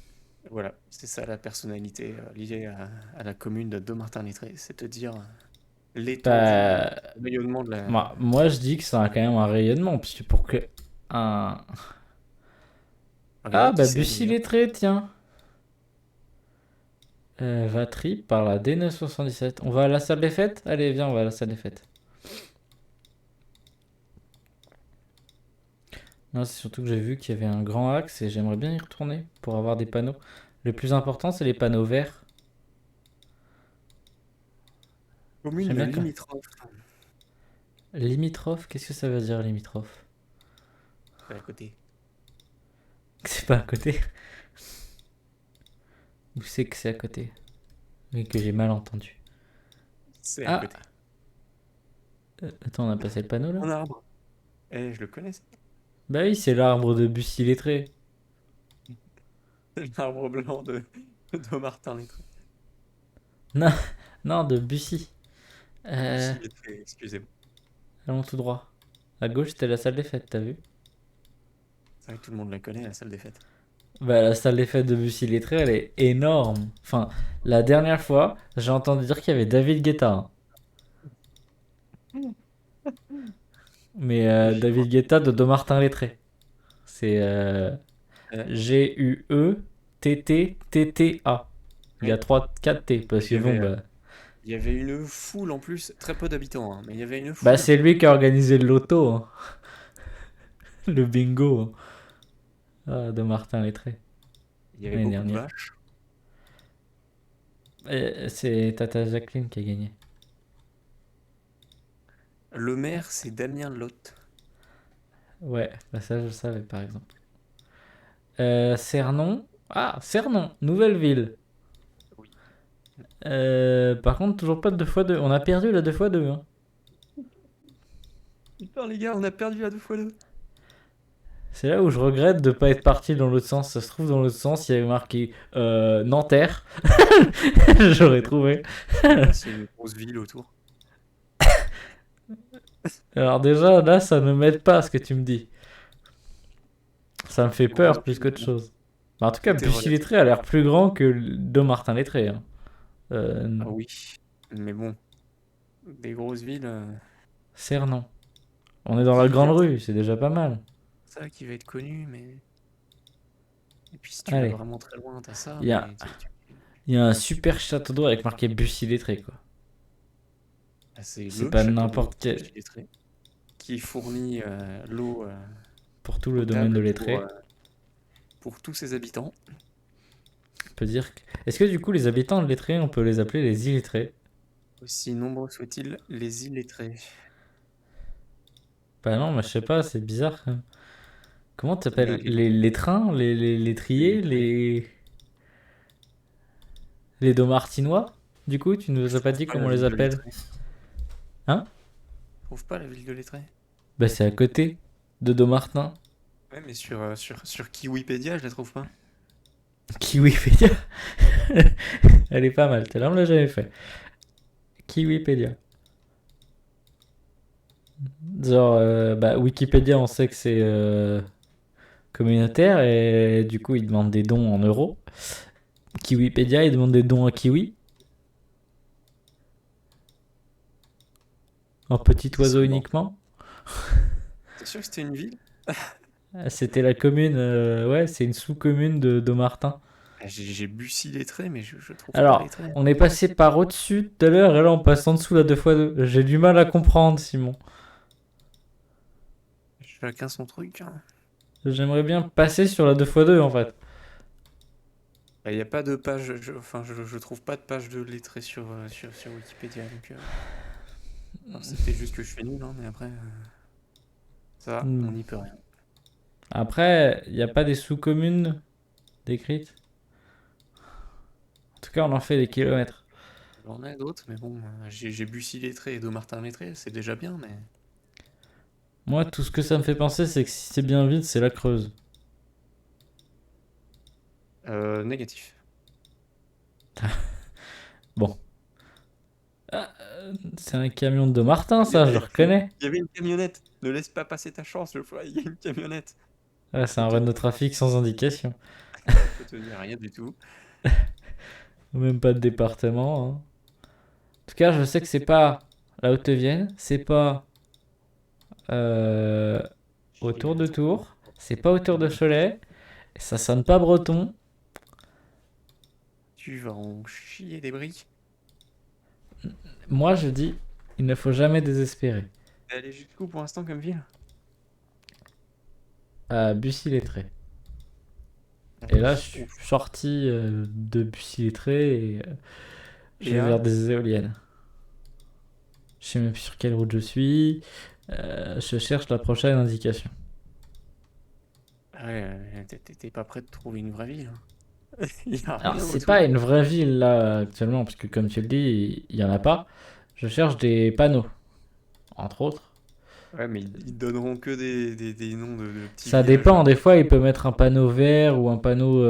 Voilà, c'est ça la personnalité liée à la commune de Dommartin-Lettré, c'est te dire l'étendue, Bah, le rayonnement de la... moi, je dis que ça a quand même un rayonnement, puisque pour que un... Ah, Regarde qui bah, c'est Bussy d'ailleurs. Lettré, tiens. Vatry par la D977. On va à la salle des fêtes? Allez, viens, on va à la salle des fêtes. Non, c'est surtout que j'ai vu qu'il y avait un grand axe et j'aimerais bien y retourner pour avoir des panneaux. Le plus important, c'est les panneaux verts. Commune J'aime bien quand... limitrophe, Limitrophe, qu'est-ce que ça veut dire limitrophe? c'est à côté. C'est pas à côté? Ou c'est que c'est à côté? Mais que j'ai mal entendu. C'est à Ah, côté. attends, on a passé le panneau là? Mon arbre. Eh, je le connais, Bah oui, c'est l'arbre de Bussy Lettré. l'arbre blanc de Martin-Lettré. Non, non, de Bussy. Bussy Lettré, excusez-moi. Allons tout droit. À gauche, c'était la salle des fêtes, t'as vu? C'est vrai que tout le monde la connaît, la salle des fêtes. Bah, la salle des fêtes de Bussy Lettré, elle est énorme. Enfin, la dernière fois, j'ai entendu dire qu'il y avait David Guetta, hein. Mais David Guetta de Domartin Lettré. C'est Euh, Guetttta. Il y a oui. 3-4 T. Parce que Il y bon, avait, bah. il y avait une foule en plus, très peu d'habitants, hein, mais il y avait une Bah, foule. c'est lui qui a organisé le loto, hein. Le bingo, hein, de Martin Lettré Il y avait l'année beaucoup de dernière. vaches. Et c'est Tata Jacqueline qui a gagné. Le maire, c'est Damien Lotte. Ouais, bah ça je le savais par exemple. Cernon. Ah, Cernon, nouvelle ville. Oui. Par contre, toujours pas de 2x2. On a perdu la 2x2, hein. Putain, les gars, on a perdu à 2x2. C'est là où je regrette de pas être parti dans l'autre sens. Ça se trouve, dans l'autre sens, il y avait marqué Nanterre. J'aurais trouvé. Je sais pas s'il y a une grosse ville autour. Alors, déjà, là, ça ne m'aide pas ce que tu me dis. Ça me fait Une grosse peur plus ville, qu'autre bon, chose. Bah, en tout cas, tout est Bussy relatif. Lettré a l'air plus grand que Martin Lettré, hein. Ah oui, mais bon, des grosses villes, Cernon. On est dans la il y grande a rue, c'est déjà pas mal. ça qui va être connu, mais... Et puis si tu vas Allez. vraiment très loin, t'as ça, Il y a, mais... il y a un super château d'eau avec marqué Bussy Lettré, quoi. Ah, c'est C'est le pas château d'eau n'importe quel. illettré qui fournit l'eau Pour tout le domaine de potable Lettré. pour tous ses habitants. On peut dire que... Est-ce que du coup, les habitants de Lettré, on peut les appeler les illettrés? Aussi nombreux soient-ils les illettrés. Bah non, mais je sais pas, c'est bizarre, quand même. Comment Eh bien, t'appelles les trains, les lettriers, lettrés, les Domartinois? Du coup, tu nous je as pas trouve dit pas comment la on les ville de appelle? Lettré. Hein? Je trouve pas la ville de Lettré. Bah c'est à côté de Domartin. Ouais, mais sur Kiwipédia, je la trouve pas. Kiwipédia. Elle est pas mal, celle-là on l'a jamais fait. Kiwipédia. Genre, bah Wikipédia, on sait que c'est communautaire et du coup ils demandent des dons en euros. Kiwipédia, ils demandent des dons en kiwi. En petit Ils oiseau sont morts. uniquement. T'es sûr que c'était une ville? C'était la commune, ouais, c'est une sous-commune de Domartin. Ah, j'ai Bussy Lettré, mais je trouve pas Alors, Lettré. on est passé par au-dessus tout à l'heure et là on passe en dessous la 2x2. J'ai du mal à comprendre, Simon. Chacun son truc, hein. J'aimerais bien passer sur la 2x2 en fait. Il n'y a pas de page, enfin, je trouve pas de page de lettré sur Wikipédia, donc alors, c'est peut-être juste que je fais nul, hein, mais après, ça, Hmm. on n'y peut rien. Après, il n'y a pas des sous-communes décrites. En tout cas, on en fait des kilomètres. J'en ai d'autres, mais bon, j'ai Bussy Lettré et Domartin Lettré, c'est déjà bien, mais... Moi, tout ce que ça me fait penser, c'est que si c'est bien vide, c'est la Creuse. Négatif. Bon. C'est un camion de Martin, ça, je le reconnais. Il y avait une camionnette, ne laisse pas passer ta chance, le fois, il y a une camionnette. Ouais, c'est un Renault Trafic sans indication. Je te dis rien du tout. Même pas de département, hein. En tout cas, je sais que c'est pas la Haute-Vienne, c'est pas euh, autour de Tours, c'est pas autour de Cholet, et ça sonne pas breton. Tu vas en chier des briques. Moi, je dis, il ne faut jamais désespérer. T'es allé jusqu'où pour l'instant comme ville? À Bussy-Lettré. Et là, je suis Ouf. sorti de Bussy-Lettré et je Et vais là, vers des éoliennes. Je sais même plus sur quelle route je suis. Je cherche la prochaine indication. ouais, t'es pas prêt de trouver une vraie ville, hein. Il y a Alors, rien c'est autour. pas une vraie ville là actuellement, parce que comme tu le dis, il y en a pas. Je cherche des panneaux, entre autres. Ouais, mais ils donneront que des noms de petits Ça villages. dépend, des fois, il peut mettre un panneau vert ou un panneau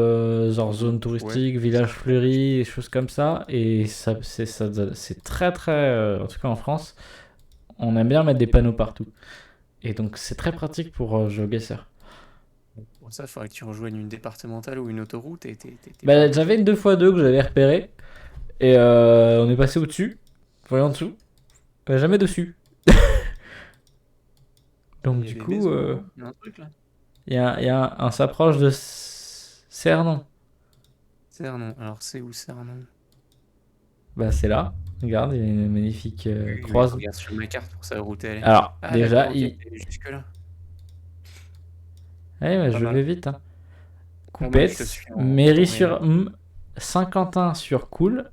genre zone Ouais, touristique, village fleuri, et choses comme ça. Et c'est très très, en tout cas en France, on aime bien mettre des panneaux partout. Et donc c'est très pratique pour GeoGuessr. Pour ça, il faudrait que tu rejoignes une départementale ou une autoroute et t'es Bah, pas- j'avais une 2x2 que j'avais repéré. Et on est passé au-dessus. Enfin, en dessous. Jamais dessus. Donc Il y a du des coup, maisons, non? Il y a un truc là. on s'approche de Cernon. Cernon. Alors, c'est où Cernon? Bah c'est là. Regarde, il y a une magnifique Oui, mais croise. regarde sur ma carte pour savoir où t'es allé. Alors Ah, déjà, d'accord, ok, t'es allé jusque-là. Ouais, Pas je mal. vais vite, hein. Bon, bah, je te Coupetz, suis en temps Mairie réel. sur Saint-Quentin-sur-Cool.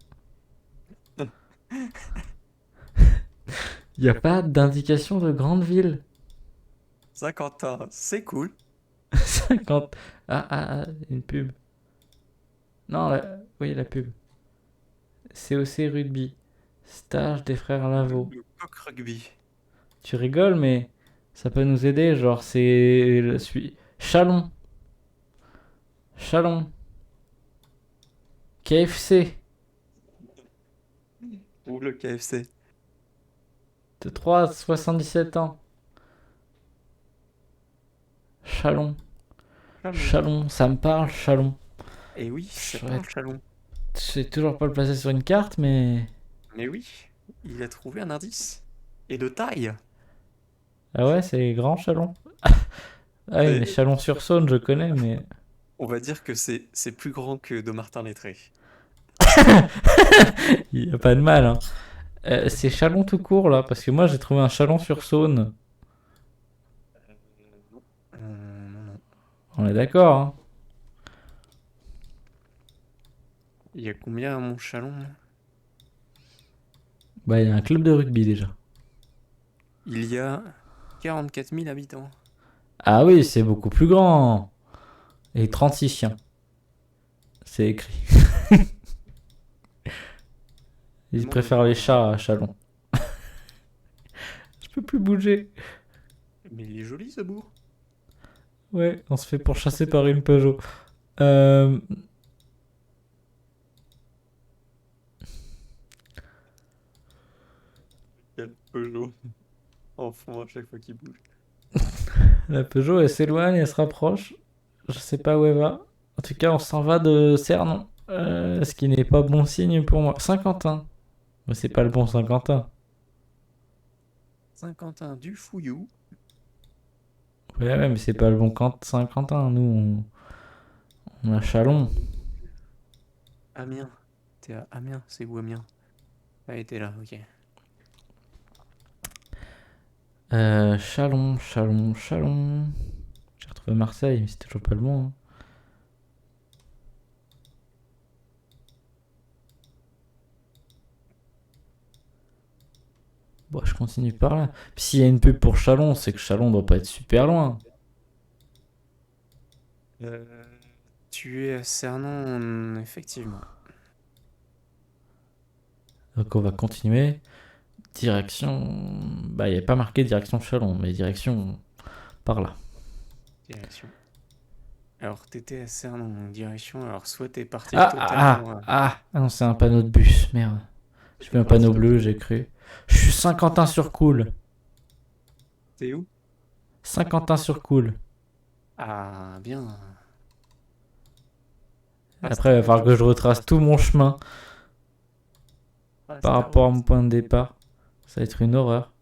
Il n'y a pas d'indication de grande ville. 50 ans, c'est cool. 50. Une pub. Non, oui, la pub. COC Rugby. Stage des frères Lavaux. Le coq rugby. Tu rigoles, mais ça peut nous aider. Genre, c'est Chalon. Chalon. KFC. Ou le KFC. De 3 à 77 ans. Chalon. Chalon, ça me parle, Chalon. Et oui, ça Chouette. parle, Chalon. Je sais toujours pas le placer sur une carte, mais. Mais oui, il a trouvé un indice. Et de taille. Ah ouais, c'est grand, Chalon. Ah oui, mais Chalon-sur-Saône, je connais, mais. On va dire que c'est plus grand que de Martin Lettré. Il y a pas de mal, hein. C'est Chalon tout court, là, parce que moi, j'ai trouvé un Chalon-sur-Saône. Non. On est d'accord, hein. Il y a combien à Montchalon? Bah, il y a un club de rugby, déjà. Il y a 44 000 habitants. Ah oui, c'est beaucoup plus grand. Et 36 chiens. C'est écrit. Ils Non, préfèrent les chats à Chalon. Je peux plus bouger. Mais il est joli ce bourg. Ouais, on se fait pourchasser par une Peugeot. Euh... Quel Peugeot. En fond à chaque fois qu'il bouge. La Peugeot, elle s'éloigne, elle se rapproche. Je sais pas où elle va. En tout cas, on s'en va de Cernon. Ce qui n'est pas bon signe pour moi. Saint-Quentin. Mais c'est pas le bon Saint-Quentin. Saint-Quentin du Fouillou. Ouais, mais c'est pas le bon Saint-Quentin. Nous, on a Chalon. Amiens. T'es à Amiens, c'est où Amiens? Ah, t'es là, ok. Chalon. J'ai retrouvé Marseille, mais c'est toujours pas le bon, hein. Bon, je continue par là. Puis s'il y a une pub pour Chalon, c'est que Chalon doit pas être super loin. Tu es à Cernon, effectivement. Donc on va continuer. Direction. Bah, il n'y a pas marqué direction Chalon, mais direction par là. Direction. Alors, t'étais à Cernon, direction. Alors, soit t'es parti Ah totalement. non, c'est un panneau de bus, merde. J'ai vu un panneau bleu, j'ai cru. Je suis Saint-Quentin-sur-Cool. T'es où? Saint-Quentin-sur-Cool. Ah, bien. Après, il va falloir que je retrace tout mon chemin par rapport à mon point de départ. Ça va être une horreur.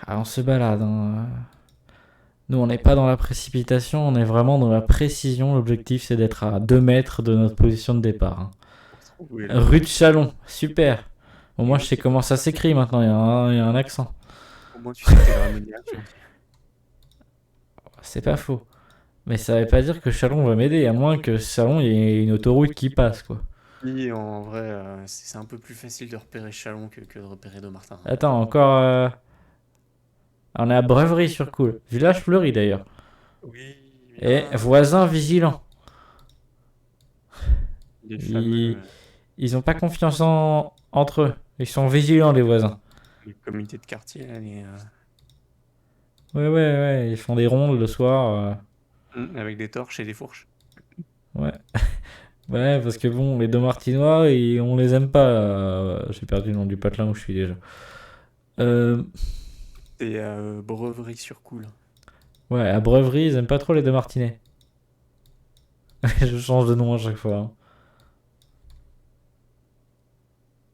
Ah, on se balade, hein. Nous, on n'est pas dans la précipitation, on est vraiment dans la précision. L'objectif, c'est d'être à 2 mètres de notre position de départ, hein. Oui, là. Rue de Chalon, super. Bon, moi, je sais comment ça s'écrit maintenant, il y a un accent. Au moins, tu sais que t'es dans la bonne direction. C'est pas faux. Mais ça veut pas dire que Chalon va m'aider, à moins que Chalon, il y ait une autoroute qui passe, quoi. Oui, en vrai, c'est un peu plus facile de repérer Chalon que de repérer Dommartin. Attends, encore... On est à Breuverie-sur-Cool. Village fleuri, d'ailleurs. Oui, Et bien. voisins vigilants. Les Ils- fameux Ils ont pas confiance entre eux. Ils sont vigilants, les voisins. les comités de quartier, là, Ouais. Ils font des rondes le soir. avec des torches et des fourches. Ouais. Ouais, parce que bon, les deux Martinois, on les aime pas. J'ai perdu le nom du patelin où je suis déjà. C'est Breverie-sur-Cool. Ouais, à Breuverie, ils aiment pas trop les deux Martinets. Je change de nom à chaque fois, hein.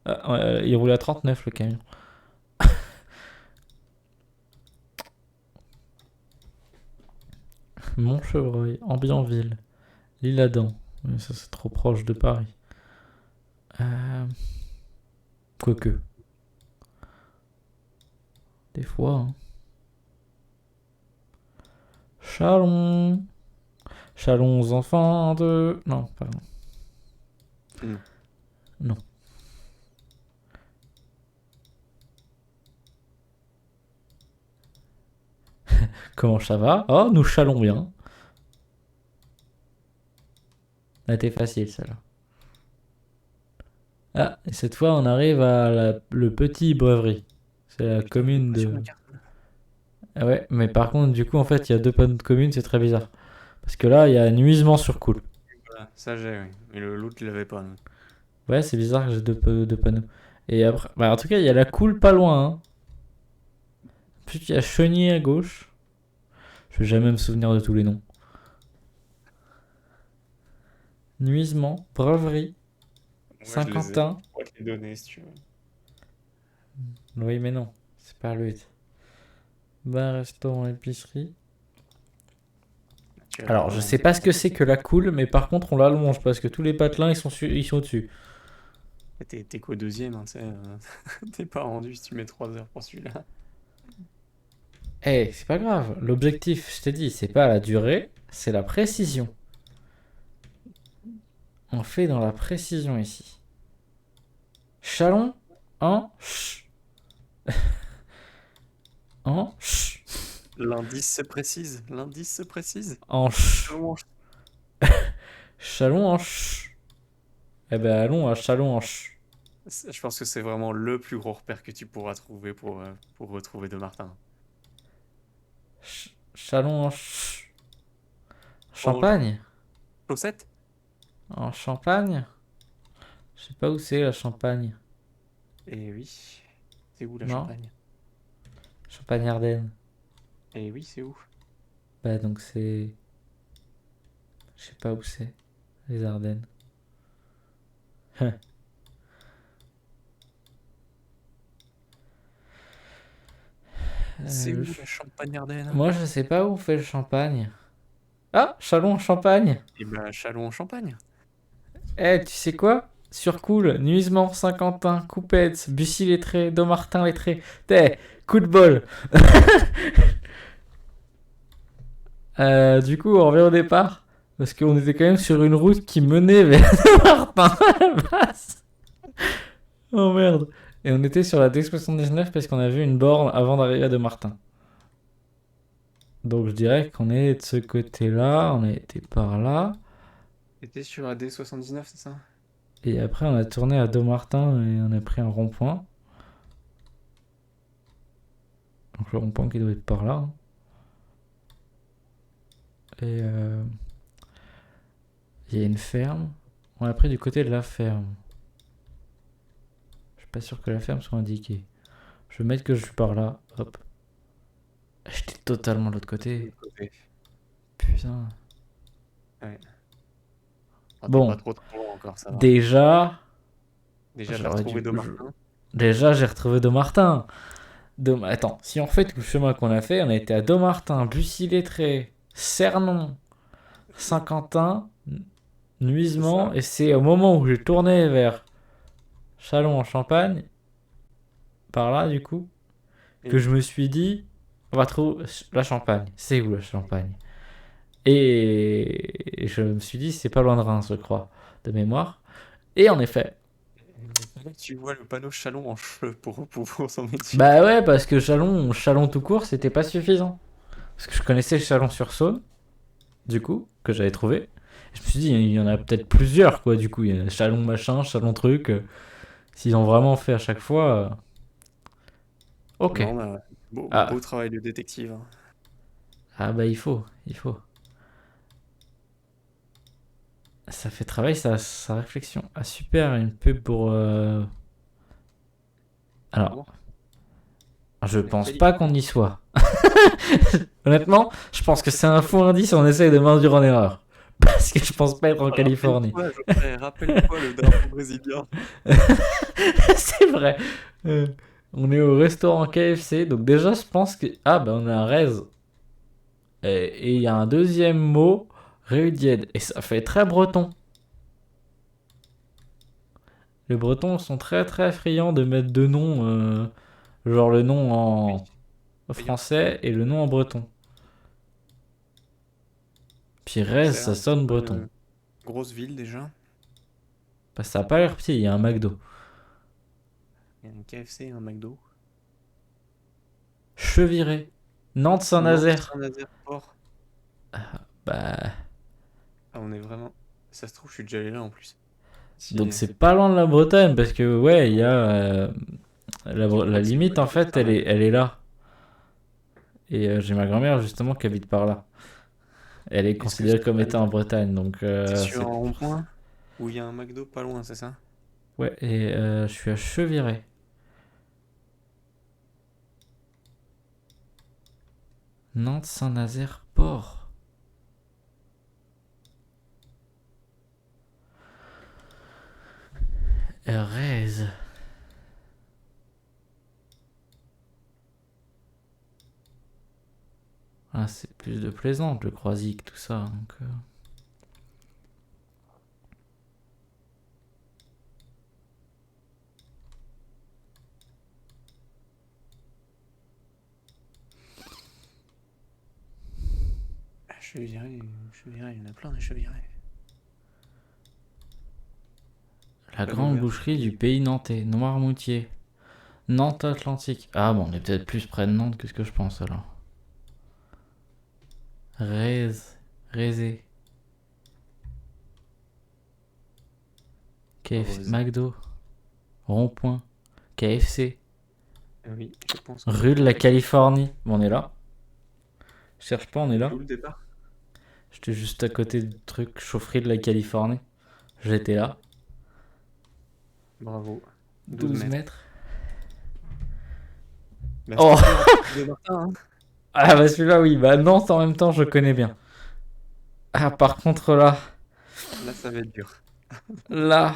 Ah, ouais, il roule à 39 le camion. Montchevreuil, Ambianville, L'Isle-Adam. Mais ça, c'est trop proche de Paris. Quoique. Des fois, hein. Chalon. Chalon aux enfants de... Non, pardon. Non. Non. Comment ça va? Oh, nous chalons bien. Là, t'es facile, celle-là. Ah, et cette fois, on arrive à le petit Breuverie. C'est la Putain, commune sur de... la carte. Ah ouais, mais par contre, du coup, en fait, il y a deux panneaux de commune, c'est très bizarre. Parce que là, il y a Nuisement-sur-Cool. Voilà, ça j'ai, oui. Mais l'autre, il l'avait pas. Non. Ouais, c'est bizarre que j'ai deux panneaux. Et après, bah, en tout cas, il y a la Cool pas loin, hein. Puis il y a Chenier à gauche. Je vais jamais me souvenir de tous les noms. Nuisement, Breuverie, Moi, je les ai. Saint-Quentin. Je pourrais te les donner si tu veux. Oui, mais non, c'est pas le but. Bar, restaurant, épicerie. Tu vas Alors, pas je inventer. sais pas ce que c'est que la Cool, mais par contre, on l'allonge parce que tous les patelins, ils sont dessus. T'es qu'au deuxième, hein, tu sais. T'es pas rendu si tu mets 3 heures pour celui-là. Eh, c'est pas grave. L'objectif, je t'ai dit, c'est pas la durée, c'est la précision. On fait dans la précision ici. Chalon en ch. En ch. L'indice se précise. L'indice se précise. En ch. Comment Chalon en ch. Eh ben, allons à Chalon en ch. je pense que c'est vraiment le plus gros repère que tu pourras trouver pour retrouver Dommartin. Chalon en ch. Champagne. Chaussette? En Champagne. Je sais pas où c'est la Champagne. Eh oui. C'est où la Non. Champagne? Champagne-Ardenne. Eh oui, c'est où? Bah donc c'est... Je sais pas où c'est. Les Ardennes. C'est où la Champagne-Ardenne? Moi je sais pas où on fait le champagne. Ah, Chalon en Champagne. Eh ben, Châlons-en-Champagne. Eh, tu sais quoi? Surcoul, Nuisement, Saint-Quentin, Coupette, Bussy-Lettré, Dommartin-Lettré. T'es, coup de bol. Du coup, on revient au départ. Parce qu'on était quand même sur une route qui menait vers Dommartin à la base. Oh merde. Et on était sur la D79 parce qu'on a vu une borne avant d'arriver à Dommartin. Donc je dirais qu'on est de ce côté-là, on a été par là. T'étais sur la D79, c'est ça? Et après, on a tourné à Dommartin et on a pris un rond-point. Donc le rond-point qui doit être par là, hein. Et il y a une ferme. On a pris du côté de la ferme. Je suis pas sûr que la ferme soit indiquée. Je vais mettre que je suis par là. Hop. J'étais totalement de l'autre côté. putain. Ouais. Ah, Bon. Pas trop loin encore, ça va. Déjà, Déjà, t'as j'aurais retrouvé dû- Domartin. déjà j'ai retrouvé Domartin. Attends, si on fait tout le chemin qu'on a fait, on a été à Domartin, Bussy-Lettré, Cernon, Saint-Quentin, Nuisement, ça. et c'est au moment où j'ai tourné vers Châlons en Champagne, par là du coup, que Et- je me suis dit, on va trouver la Champagne. C'est où la Champagne? Et je me suis dit, c'est pas loin de Reims, je crois, de mémoire. Et en effet, Là, tu vois le panneau Chalon en cheveux pour s'en mettre dessus. bah ouais, parce que Châlons tout court, c'était pas suffisant. Parce que je connaissais Chalon-sur-Saône, du coup, que j'avais trouvé. Je me suis dit, il y en a peut-être plusieurs, quoi, du coup. Il y a Chalon machin, Chalon truc. S'ils ont vraiment fait à chaque fois. Ok. Non, bah, beau Ah. travail de détective. Hein. Ah bah il faut. Ça fait travailler sa réflexion. Ah super, une pub pour... Alors, Bon. je pense pas qu'on y soit. Honnêtement, je pense que c'est un faux indice, on essaye de m'induire en erreur. Parce que je pense pas être en Californie. Rappelle-toi le drapeau brésilien. C'est vrai. On est au restaurant KFC, donc déjà je pense que... Ah bah on est à Rez. Et il y a un deuxième mot, Réudied. Et ça fait très breton. Les Bretons sont très très friands de mettre deux noms, genre le nom en français et le nom en breton. Puis Rez, ça sonne breton. Grosse ville déjà. Bah, ça a pas l'air petit, il y a un McDo. Il y a un KFC et un McDo. Cheviré. Nantes-Saint-Nazaire. Saint-Nazaire-Port. Bah, Ah, on est vraiment. Ça se trouve, je suis déjà allé là en plus. donc c'est pas loin de la Bretagne parce que ouais, il y a la limite en fait, elle est là. Et j'ai ma grand-mère justement qui habite par là. Elle est considérée comme étant en Bretagne, donc C'est sur c'est un rond-point où il y a un McDo pas loin, c'est ça? ouais. Et je suis à Cheviré. Nantes-Saint-Nazaire-Port. Rez. Ah, c'est plus de plaisante, le Croisic, tout ça. Donc, Cheviré, il y en a plein des chevirés. la Pas grande d'auberge. boucherie du pays nantais, Noirmoutier. Nantes Atlantique. Ah bon, on est peut-être plus près de Nantes que ce que je pense alors. Rézé. KFC, Rose. McDo. Rond-point. KFC. Oui, je pense. Rue de la Californie. Bon, on est là. Cherche pas, on est là. Où le départ? J'étais juste à côté du truc chaufferie de la Californie. J'étais là. Bravo. 12 mètres. Bah, Oh. de Martin, hein. Ah bah celui-là oui, bah Nantes en même temps je connais bien. Ah par contre là, Là, ça va être dur. là.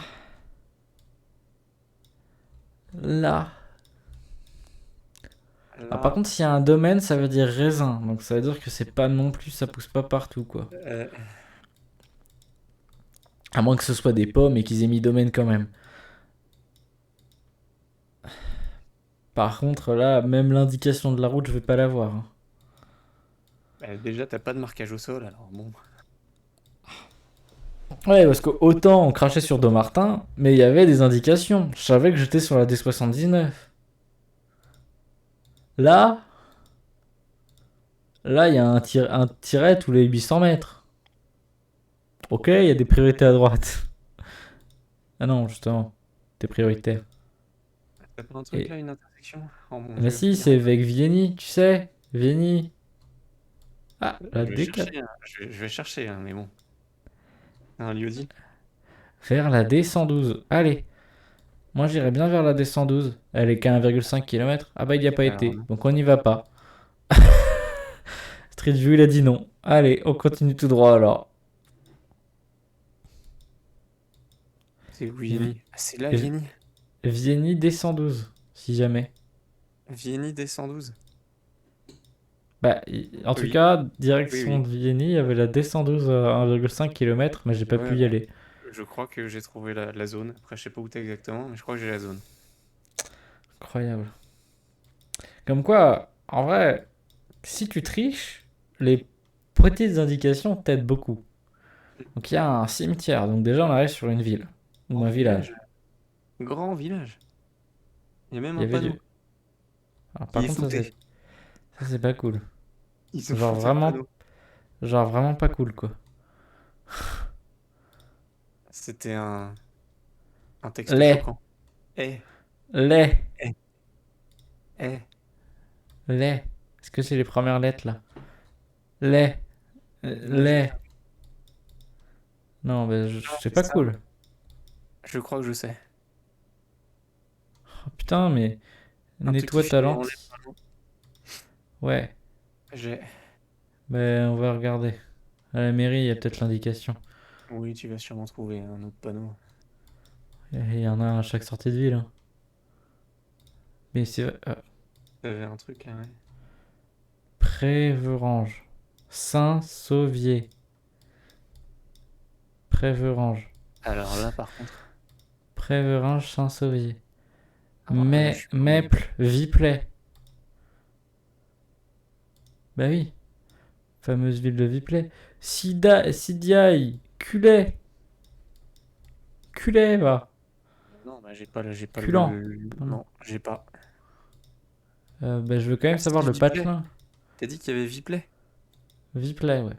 Ah, par contre s'il y a un domaine ça veut dire raisin, donc ça veut dire que c'est pas non plus, ça pousse pas partout quoi. À moins que ce soit des pommes et qu'ils aient mis domaine quand même. Par contre là, même l'indication de la route je vais pas l'avoir. Hein. Déjà, t'as pas de marquage au sol, alors bon. Ouais, parce que autant on crachait sur Domartin, mais il y avait des indications. Je savais que j'étais sur la D79. Là, il y a un tiret tous les 800 mètres. Ok, il y a des priorités à droite. Ah non, justement, des prioritaires. T'as pas un truc là, une intersection? Oh mon Mais Dieu. si, c'est avec Vieni, tu sais. Vieni. Ah, la Je vais D4. chercher, hein. Je vais chercher, hein, mais bon. Un lieu-dit. Vers la D112. Allez. Moi, j'irais bien vers la D112. Elle est qu'à 1,5 km. Ah bah, il n'y a pas Alors, été. non. Donc, on n'y va pas. Street View, il a dit non. Allez, on continue tout droit alors. C'est où Vieni? Ah, c'est là, Et- Vieni. Vieni D112, si jamais. Vieni des 112. Bah, en tout Oui. cas, direction Oui, oui. de Vieni, il y avait la D112 à 1,5 km, mais j'ai pas Ouais, pu y ouais. aller. Je crois que j'ai trouvé la zone. Après, je sais pas où t'es exactement, mais je crois que j'ai la zone. Incroyable. Comme quoi, en vrai, si tu triches, les petites indications t'aident beaucoup. Donc il y a un cimetière, donc déjà on arrive sur une ville, ou un village. Grand village. Il y a même Il y un avait panneau. du... Alors, Il par est contre, flouté. ça c'est pas cool. Ils ont Genre flouté le vraiment, panneau. genre vraiment pas cool quoi. C'était un texte Les, choquant. Eh, les, eh, eh. les. Est-ce que c'est les premières lettres là? Les, Imagine. les. Non, mais Non, c'est c'est pas ça. cool. Je crois que je sais. Oh, putain, mais Un truc nettoie qui ta finit en les lentille. panneaux. Ouais, J'ai. ben on va regarder. À la mairie, il y a peut-être l'indication. Oui, tu vas sûrement trouver un autre panneau. Et il y en a à chaque sortie de ville, hein. Mais c'est... T'avais un truc là, ouais. Préverange. Saint-Sauvier. Préverange. Alors là, par contre. Préverange, Saint-Sauvier. Alors là, je suis paumé. Meples, Viplay. Bah oui, fameuse ville de Viplay. Sidiaï, Culay. Culay, va. Non, bah j'ai pas Culan. Pardon. Non, j'ai pas. Bah, je veux quand même Ah si, savoir le Viplay. patelin. T'as dit qu'il y avait Viplay? Viplay, ouais.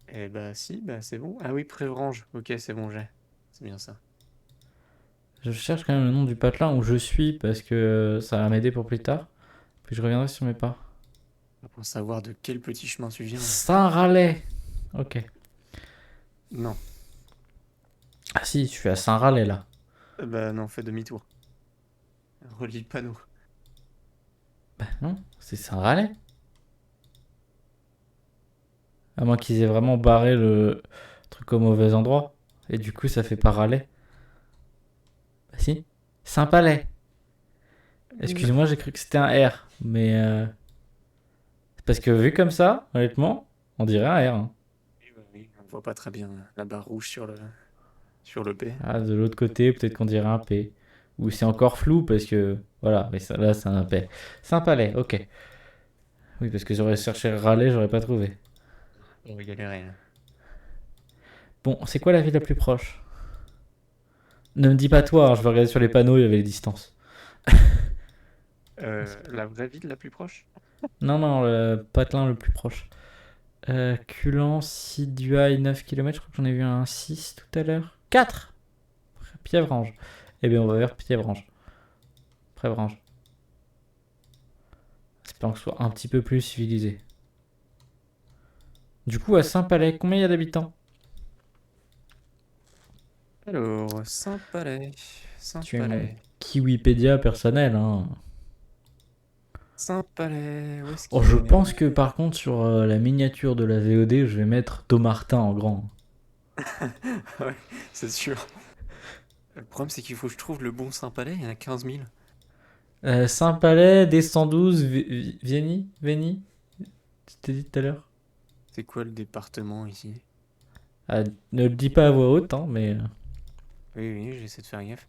Eh bah si, bah c'est bon. Ah oui, Prévrange. Ok, c'est bon, j'ai. C'est bien ça. Je cherche quand même le nom du patelin où je suis parce que ça va m'aider pour plus tard. Puis je reviendrai sur mes pas. Pour savoir de quel petit chemin tu viens. Saint-Ralais. Ok. Non. Ah si, je suis à Saint-Ralais là. Bah non, fais demi-tour. Relis le panneau. Bah non, c'est Saint-Ralais. À moins qu'ils aient vraiment barré le truc au mauvais endroit. Et du coup, ça fait pas Ralais. Bah si. Saint-Palais. Excusez-moi, j'ai cru que c'était un R. Mais parce que vu comme ça, honnêtement, on dirait un R, hein. Oui, bah oui, on voit pas très bien la barre rouge sur le P. Ah, de l'autre côté, peut-être qu'on dirait un P. Ou c'est encore flou parce que. Voilà, mais ça, là, c'est un P. Saint-Palais, ok. Oui, parce que j'aurais cherché Raleigh, j'aurais pas trouvé. On va galérer là. Bon, c'est quoi la ville la plus proche? Ne me dis pas toi, hein, je vais regarder sur les panneaux, il y avait les distances. La vraie ville la plus proche? Non, non, le patelin le plus proche. Culan, Siduaille, 9 km, je crois que j'en ai vu un 6 tout à l'heure. 4. Pièvrange. Eh bien, on va vers Pièvrange. Prévrange. J'espère que ce soit un petit peu plus civilisé. Du coup, à Saint-Palais, combien il y a d'habitants? Alors, Saint-Palais. Tu es mon Saint-Palais. Kiwipédia personnel, hein. Saint-Palais. Où est-ce Oh, qu'il je est? pense que par contre, sur la miniature de la VOD, je vais mettre Domartin en grand. Ouais, c'est sûr. Le problème, c'est qu'il faut que je trouve le bon Saint-Palais. Il y en a 15 000. Saint-Palais, D112, Véni. Tu t'es dit tout à l'heure. C'est quoi le département ici? Ah, ne le dis pas à voix haute, hein, mais. Oui, oui, j'essaie de faire gaffe.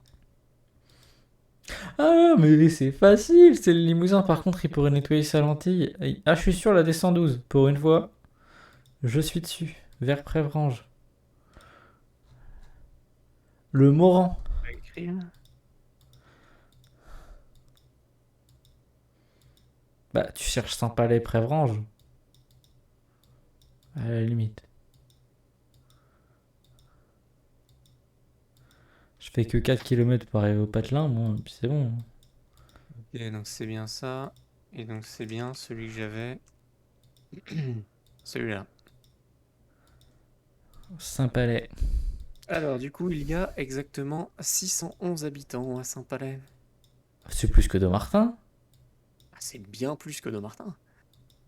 Ah, mais c'est facile, c'est le Limousin. Par contre, il pourrait nettoyer sa lentille. Ah, je suis sur la D112. Pour une fois, je suis dessus. Vers Prévrange. Le Moran. Pas écrit là? Bah, tu cherches Saint-Palais, Prévrange. À la limite. Je fais que 4 km pour arriver au Patelin, moi, puis c'est bon. Ok, donc c'est bien ça. Et donc c'est bien celui que j'avais. Celui-là. Saint-Palais. Alors, du coup, il y a exactement 611 habitants à Saint-Palais. C'est plus que Domartin. Ah, c'est bien plus que Dommartin.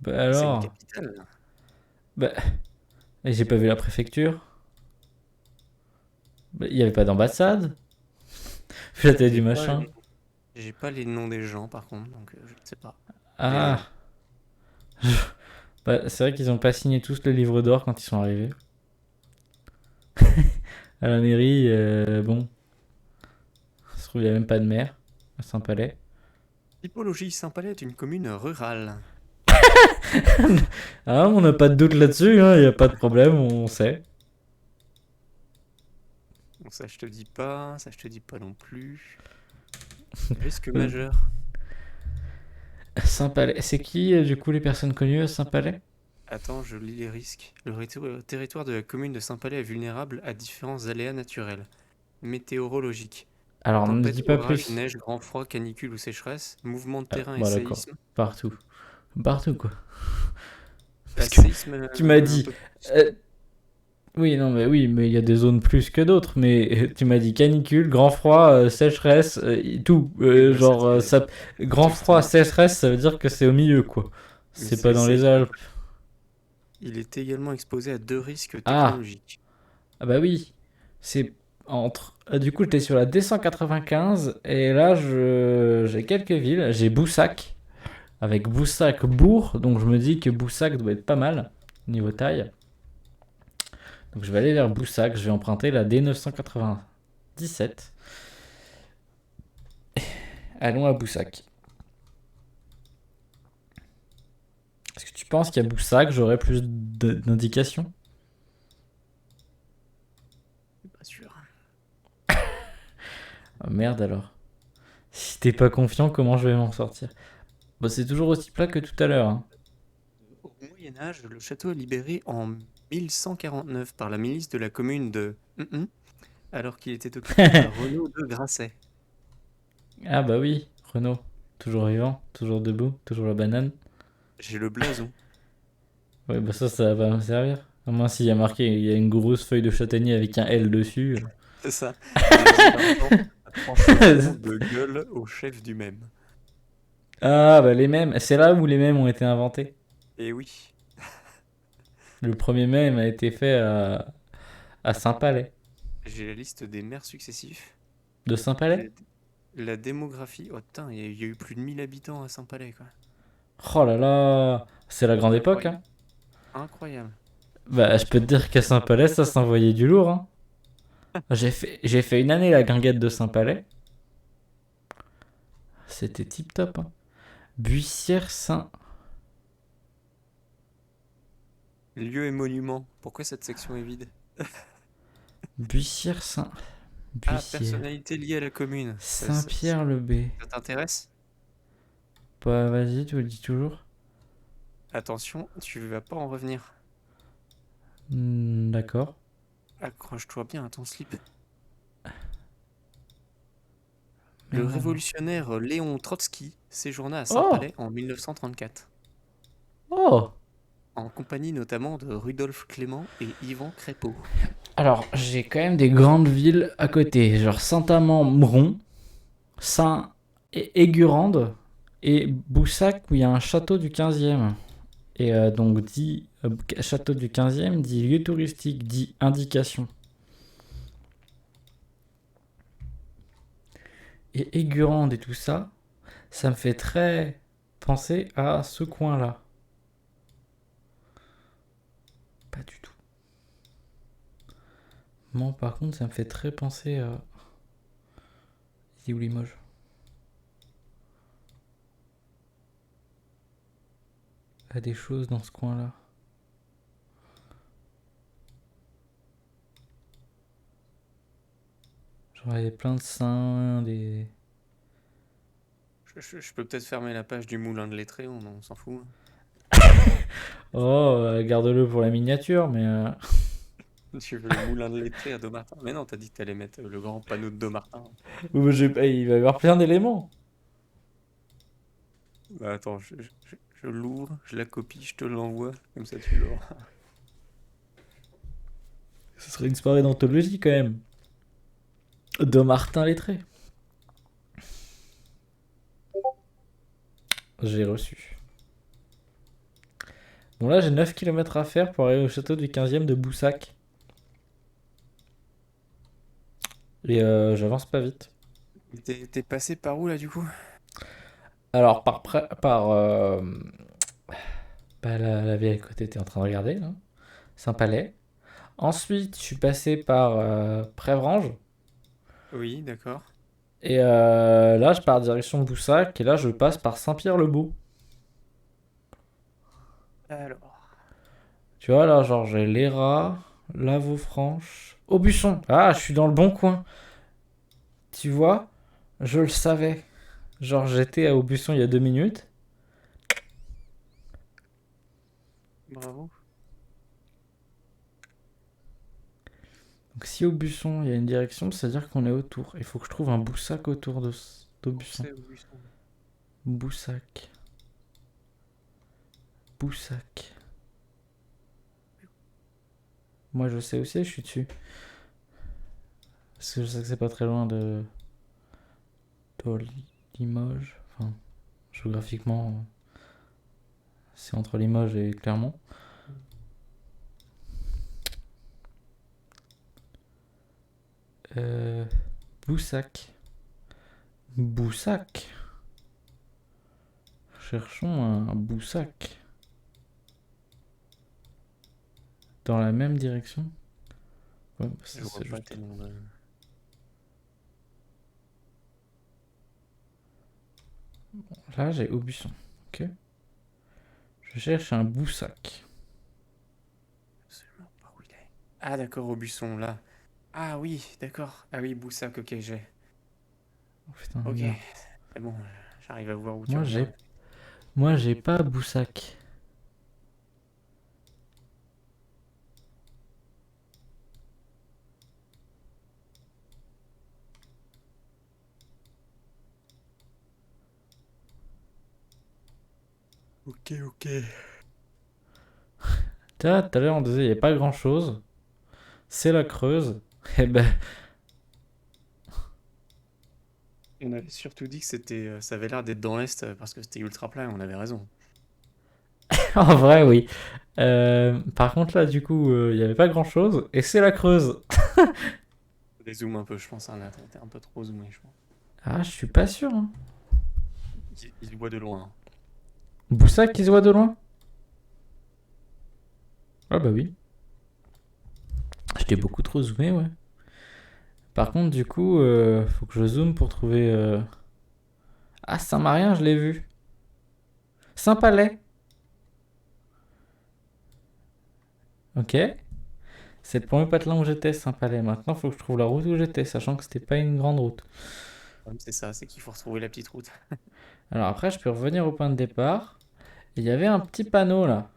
Bah C'est une alors, capitale. bah, et j'ai pas vu la préfecture. Bah, il y avait pas d'ambassade. Vu la taille du J'ai pas, machin. j'ai pas les noms des gens par contre, donc je ne sais pas. Ah, Désolé. bah, c'est vrai qu'ils ont pas signé tous le livre d'or quand ils sont arrivés. À la mairie, bon, ça se trouve, il y a même pas de maire à Saint-Palais. Typologie, Saint-Palais est une commune rurale. Ah, on n'a pas de doute là-dessus, il n'y a pas de problème, on sait. Bon, ça je te dis pas, ça je te dis pas non plus. Risque Euh, majeur. Saint-Palais, c'est qui du coup les personnes connues à Saint-Palais? Attends, je lis les risques. Le territoire de la commune de Saint-Palais est vulnérable à différents aléas naturels. Météorologiques. Alors, ne me Tempête, dis pas orage, plus. neige, grand froid, canicule ou sécheresse. Mouvement de Ah, terrain et bon, d'accord, séisme. partout. Partout quoi. Bah, Parce que séisme tu m'as un dit. peu plus. euh, oui, non, mais oui, mais il y a des zones plus que d'autres. Mais tu m'as dit canicule, grand froid, sécheresse, tout. Oui, bah, ça, Ça, grand c'est froid, extrêmement. sécheresse, ça veut dire que c'est au milieu quoi. Mais C'est pas dans les également. Alpes. Il est également exposé à deux risques Ah, technologiques. ah bah oui. C'est entre. Du coup, j'étais sur la D195 et là, j'ai quelques villes. J'ai Boussac avec Boussac-Bourg, donc je me dis que Boussac doit être pas mal niveau taille. Donc je vais aller vers Boussac, je vais emprunter la D997. Allons à Boussac. Est-ce que tu penses qu'à Boussac, j'aurai plus d'indications? Pas sûr. Ah, merde alors. Si t'es pas confiant, comment je vais m'en sortir? Bah, c'est toujours aussi plat que tout à l'heure, hein. Au Moyen Âge, le château est libéré en 1149 par la milice de la commune de alors qu'il était occupé par Renaud de Grasset. Ah bah oui, Renault. Toujours vivant, toujours debout, toujours la banane. J'ai le blason. Ouais, bah ça va me servir. Au moins, s'il y a marqué, il y a une grosse feuille de châtaignier avec un L dessus. C'est ça. Des œufs d'argent à tranchement de gueule au chef du même. Ah bah les mèmes, c'est là où les mèmes ont été inventés. Et oui, Le premier mème a été fait à Saint-Palais. j'ai la liste des maires successifs. De La, Saint-Palais? la démographie. Oh putain, il y a eu plus de 1000 habitants à Saint-Palais, quoi. Oh là là, c'est la grande époque, Incroyable. hein. Incroyable. Bah je peux te dire qu'à Saint-Palais, ça s'envoyait du lourd, hein. J'ai fait une année la guinguette de Saint-Palais. C'était tip top, hein. Buissière-Saint... Lieux et monuments. Pourquoi cette section est vide? Buissière-Saint... Ah, Buissière... personnalité liée à la commune. Saint-Pierre-le-Bé. Ça t'intéresse? Bah vas-y, tu le dis toujours. Attention, tu vas pas en revenir. D'accord. Accroche-toi bien à ton slip. Mais Le non. révolutionnaire Léon Trotsky séjourna à Oh! Saint-Palais en 1934, Oh! en compagnie notamment de Rudolf Clément et Ivan Crépeau. Alors, j'ai quand même des grandes villes à côté, genre Saint-Amand-Mron, Saint-Aigurande et Boussac où il y a un château du 15e. Et donc, dit château du 15e, dit lieu touristique, dit indication. Et Aigurande et tout ça, ça me fait très penser à ce coin-là. Pas du tout. Moi, par contre, ça me fait très penser à... Ici ou Limoges. À des choses dans ce coin-là. Genre, il y a plein de seins, des... Je peux peut-être fermer la page du moulin de Lettré, on s'en fout. Oh, garde-le pour la miniature, mais... Tu veux le moulin de Lettré à Domartin? Mais non, t'as dit que t'allais mettre le grand panneau de Domartin. il va y avoir plein d'éléments. Bah attends, je l'ouvre, je la copie, je te l'envoie, comme ça tu l'auras. Ce serait une soirée d'anthologie quand même. De Martin Lettré. J'ai reçu. Bon, là, j'ai 9 km à faire pour aller au château du 15e de Boussac. Et j'avance pas vite. T'es passé par où là du coup? Alors, par la ville à côté, t'es en train de regarder, là. Saint-Palais. Ensuite, je suis passé par Prévrange. Oui, d'accord. Et là, je pars direction Boussac. Et là, je passe par Saint-Pierre-le-Beau. Alors. Tu vois, là, genre, j'ai Léra, La Vaufranche, Aubusson. Ah, je suis dans le bon coin. Tu vois, je le savais. Genre, j'étais à Aubusson il y a 2 minutes. Bravo. Donc, si Aubusson, il y a une direction, c'est-à-dire qu'on est autour. Il faut que je trouve un Boussac autour d'Aubusson. C'est Aubusson. Boussac. Boussac. Moi, je sais aussi, je suis dessus. Parce que je sais que c'est pas très loin de Limoges. Enfin, géographiquement, c'est entre Limoges et Clermont. Euh, Boussac. Boussac. Cherchons un Boussac. Dans la même direction. Ouais, Je ça, vois c'est pas juste... tellement de... Là, j'ai Aubusson. Ok. Je cherche un Boussac. Absolument pas où il est. Ah d'accord, Aubusson, là. Ah oui, d'accord. Ah oui, Boussac, ok, j'ai. Oh, putain, Ok, merde. c'est bon, j'arrive à voir où tu Moi, regardes. j'ai pas Boussac. Ok, ok. Tout à l'heure, on disait il n'y a pas grand chose. C'est la Creuse. Eh ben, On avait surtout dit que ça avait l'air d'être dans l'Est parce que c'était ultra plat, on avait raison. en vrai, oui. Par contre, là, du coup, il n'y avait pas grand chose. Et c'est la Creuse. Faut dézoom un peu, je pense, hein, là, t'es un peu trop zoomé, je pense. Ah, je suis pas sûr, hein. Il le voit de loin. Boussac qui se voit de loin? Ah, bah oui. J'étais beaucoup trop zoomé, ouais. Par contre, du coup, faut que je zoome pour trouver. Ah, Saint-Marien, je l'ai vu. Saint-Palais. Ok. C'est le premier patelin où j'étais, Saint-Palais. Maintenant, faut que je trouve la route où j'étais, sachant que c'était pas une grande route. C'est ça, c'est qu'il faut retrouver la petite route. Alors après, je peux revenir au point de départ. Il y avait un petit panneau là,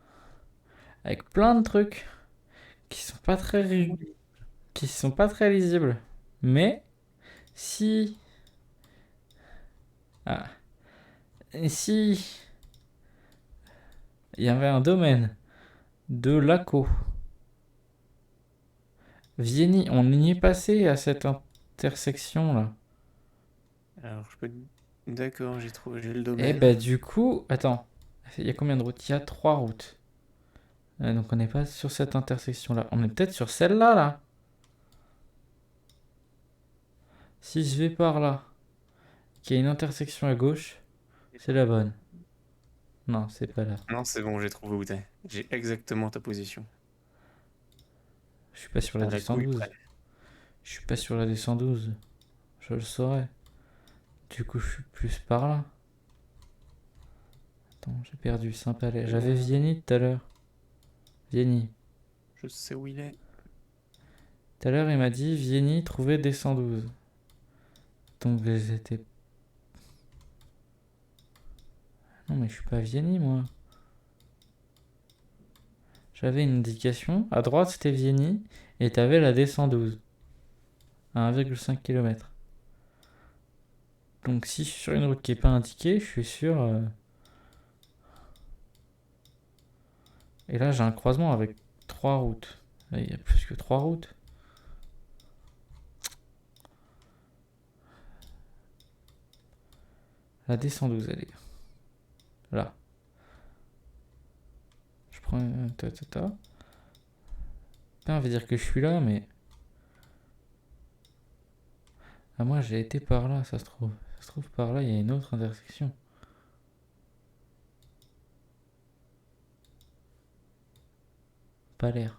avec plein de trucs qui sont pas très, qui sont pas très lisibles. Mais si, ah, et si il y avait un domaine de Laco, Vieni, on y est passé à cette intersection là. Alors, je peux... D'accord, j'ai trouvé, j'ai le Et domaine. bah du coup, attends, il y a combien de routes? Il y a 3 routes. Donc on n'est pas sur cette intersection là. On est peut-être sur celle-là là. Si je vais par là, qu'il y a une intersection à gauche, c'est la bonne. Non, c'est pas là. Non, c'est bon, j'ai trouvé où t'es. J'ai exactement ta position. Je suis pas sur la À la couille 212. près. Je suis pas sur la D112. Je le saurais. Du coup, je suis plus par là. Attends, j'ai perdu Saint-Palais. C'est J'avais bon, Vieni tout à l'heure. Vieni. je sais où il est. Tout à l'heure, il m'a dit Vieni, trouver D112. Donc, j'étais. Non, mais je suis pas à Vieni, moi. J'avais une indication. À droite, c'était Vieni. Et t'avais la D112. À 1,5 km. Donc, si je suis sur une route qui est pas indiquée, je suis sûr. Et là, j'ai un croisement avec 3 routes. Là, il y a plus que 3 routes. La D112, elle est là. Je prends... Putain, on va dire que je suis là, mais... Ah, moi, j'ai été par là, ça se trouve. Ça se trouve, par là, il y a une autre intersection. Pas l'air.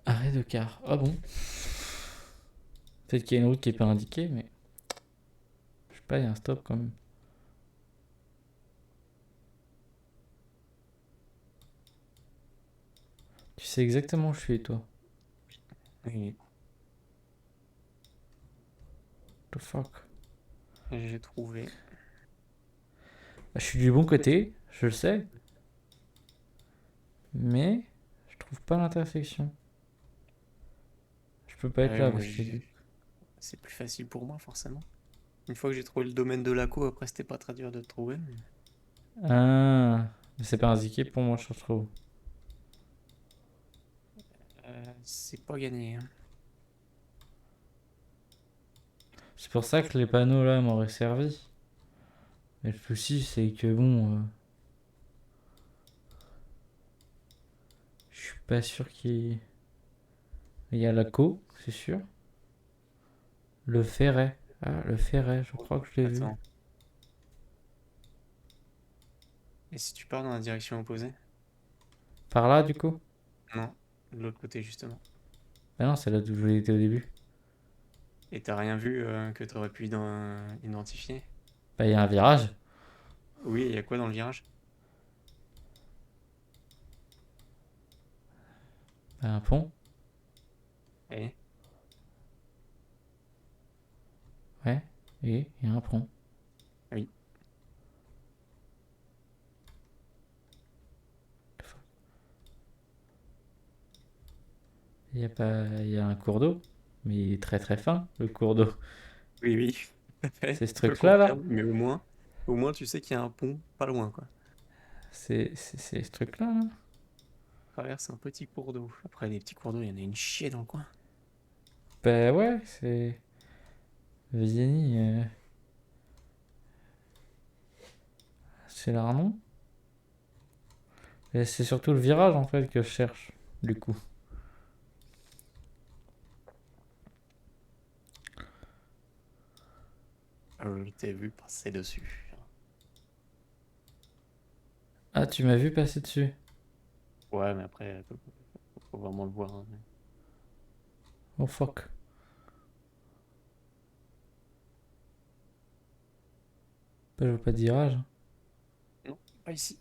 Arrêt de car. Ah bon? Peut-être qu'il y a une route qui est pas indiquée, mais... Je sais pas, il y a un stop quand même. Tu sais exactement où je suis, toi. Oui, The fuck. j'ai trouvé. Bah, je suis du bon côté, je le sais. Mais... Je trouve pas l'intersection. Je peux pas Ah être oui, là moi, parce que... c'est plus facile pour moi, forcément. Une fois que j'ai trouvé le domaine de l'ACO, après, c'était pas très dur de le trouver. Ah... Mais c'est pas indiqué pour moi, je trouve. C'est pas gagné, hein. C'est pour ça que les panneaux là m'auraient servi. Mais le souci, c'est que bon... Je suis pas sûr qu'il... Il y a la co, c'est sûr. Le ferret. Ah, le ferret, je crois que je l'ai vu. Attends. Et si tu pars dans la direction opposée? Par là, du coup? Non, de l'autre côté, justement. Bah non, c'est là d'où je l'ai été au début. Et t'as rien vu que t'aurais pu identifier? Bah, il y a un virage. Oui, il y a quoi dans le virage? Bah, un pont. Eh, Ouais. Et il y a un pont. oui. Il y a pas... Il y a un cours d'eau. Mais il est très très fin, le cours d'eau. Oui, oui, tout à fait. C'est ce Je le truc-là, là. confirme, mais au moins, tu sais qu'il y a un pont pas loin, quoi. C'est ce truc-là, là. Traverse un petit cours d'eau. Après, les petits cours d'eau, il y en a une chier dans le coin. Bah ouais, c'est... Vieni, c'est l'Arnon. Et c'est surtout le virage, en fait, que je cherche, du coup. Je t'ai vu passer dessus. Ah, tu m'as vu passer dessus. Ouais, mais après, faut vraiment le voir, hein. Oh fuck. Bah, je vois pas de virage. Non, pas ici.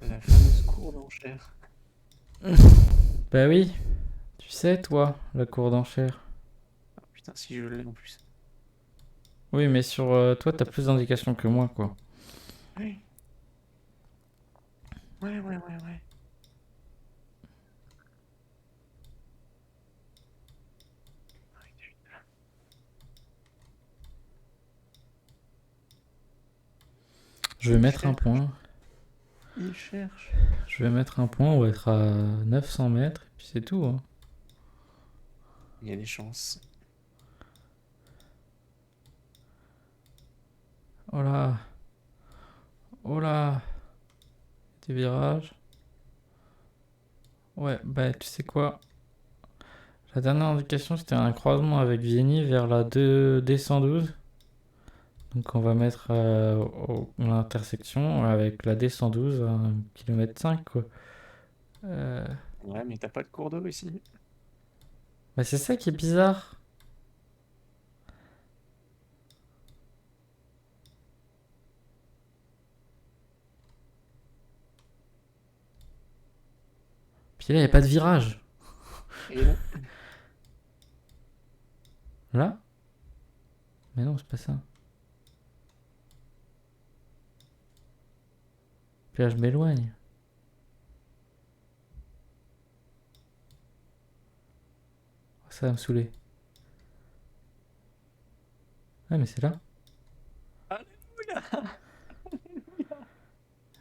La fameuse cour d'enchères. Bah oui, tu sais, toi, la cour d'enchères. Ah, putain, si je l'ai en plus. Oui, mais sur toi, t'as plus d'indications que moi, quoi. Oui. Ouais, ouais, ouais, ouais. Je vais mettre un point. Il cherche. Je vais mettre un point, on va être à 900 mètres, et puis c'est tout, hein. Il y a des chances. Oh là. Oh là. Des virages. Ouais, bah tu sais quoi? La dernière indication, c'était un croisement avec Vieni vers la 2D112. Donc on va mettre l'intersection avec la D112 à 1,5 km, quoi. Euh, Ouais, mais t'as pas de cours d'eau ici. Bah c'est ça qui est bizarre. Puis là, il n'y a pas de virage. Et non. Là? Mais non, c'est pas ça. Puis là, je m'éloigne. Ça va me saouler. Ah, mais c'est là. Alléluia.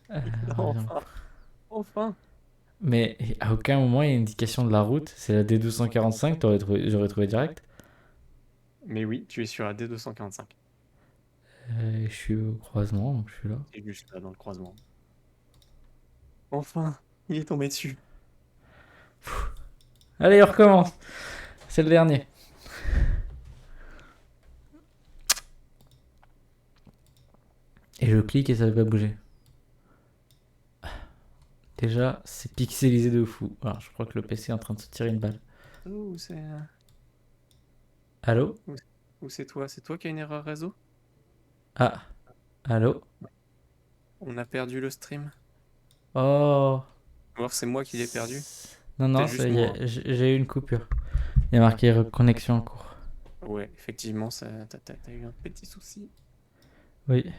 Reviens. Enfin. Enfin. Mais à aucun moment il y a une indication de la route. C'est la D245, j'aurais trouvé direct. Mais oui, tu es sur la D245. Je suis au croisement, donc je suis là. C'est juste là dans le croisement. Enfin, il est tombé dessus. Allez, on recommence. C'est le dernier. Et je clique et ça ne va pas bouger. Déjà, c'est pixelisé de fou. Alors, je crois que le PC est en train de se tirer une balle. Ou c'est Allô? ou c'est toi? C'est toi qui as une erreur réseau? Ah, allô? On a perdu le stream. Oh. Ou alors c'est moi qui l'ai perdu. Non, non, C'est juste ça y moi. est, j'ai eu une coupure. Il y a marqué reconnexion en cours. Ouais, effectivement, t'as eu un petit souci. Oui.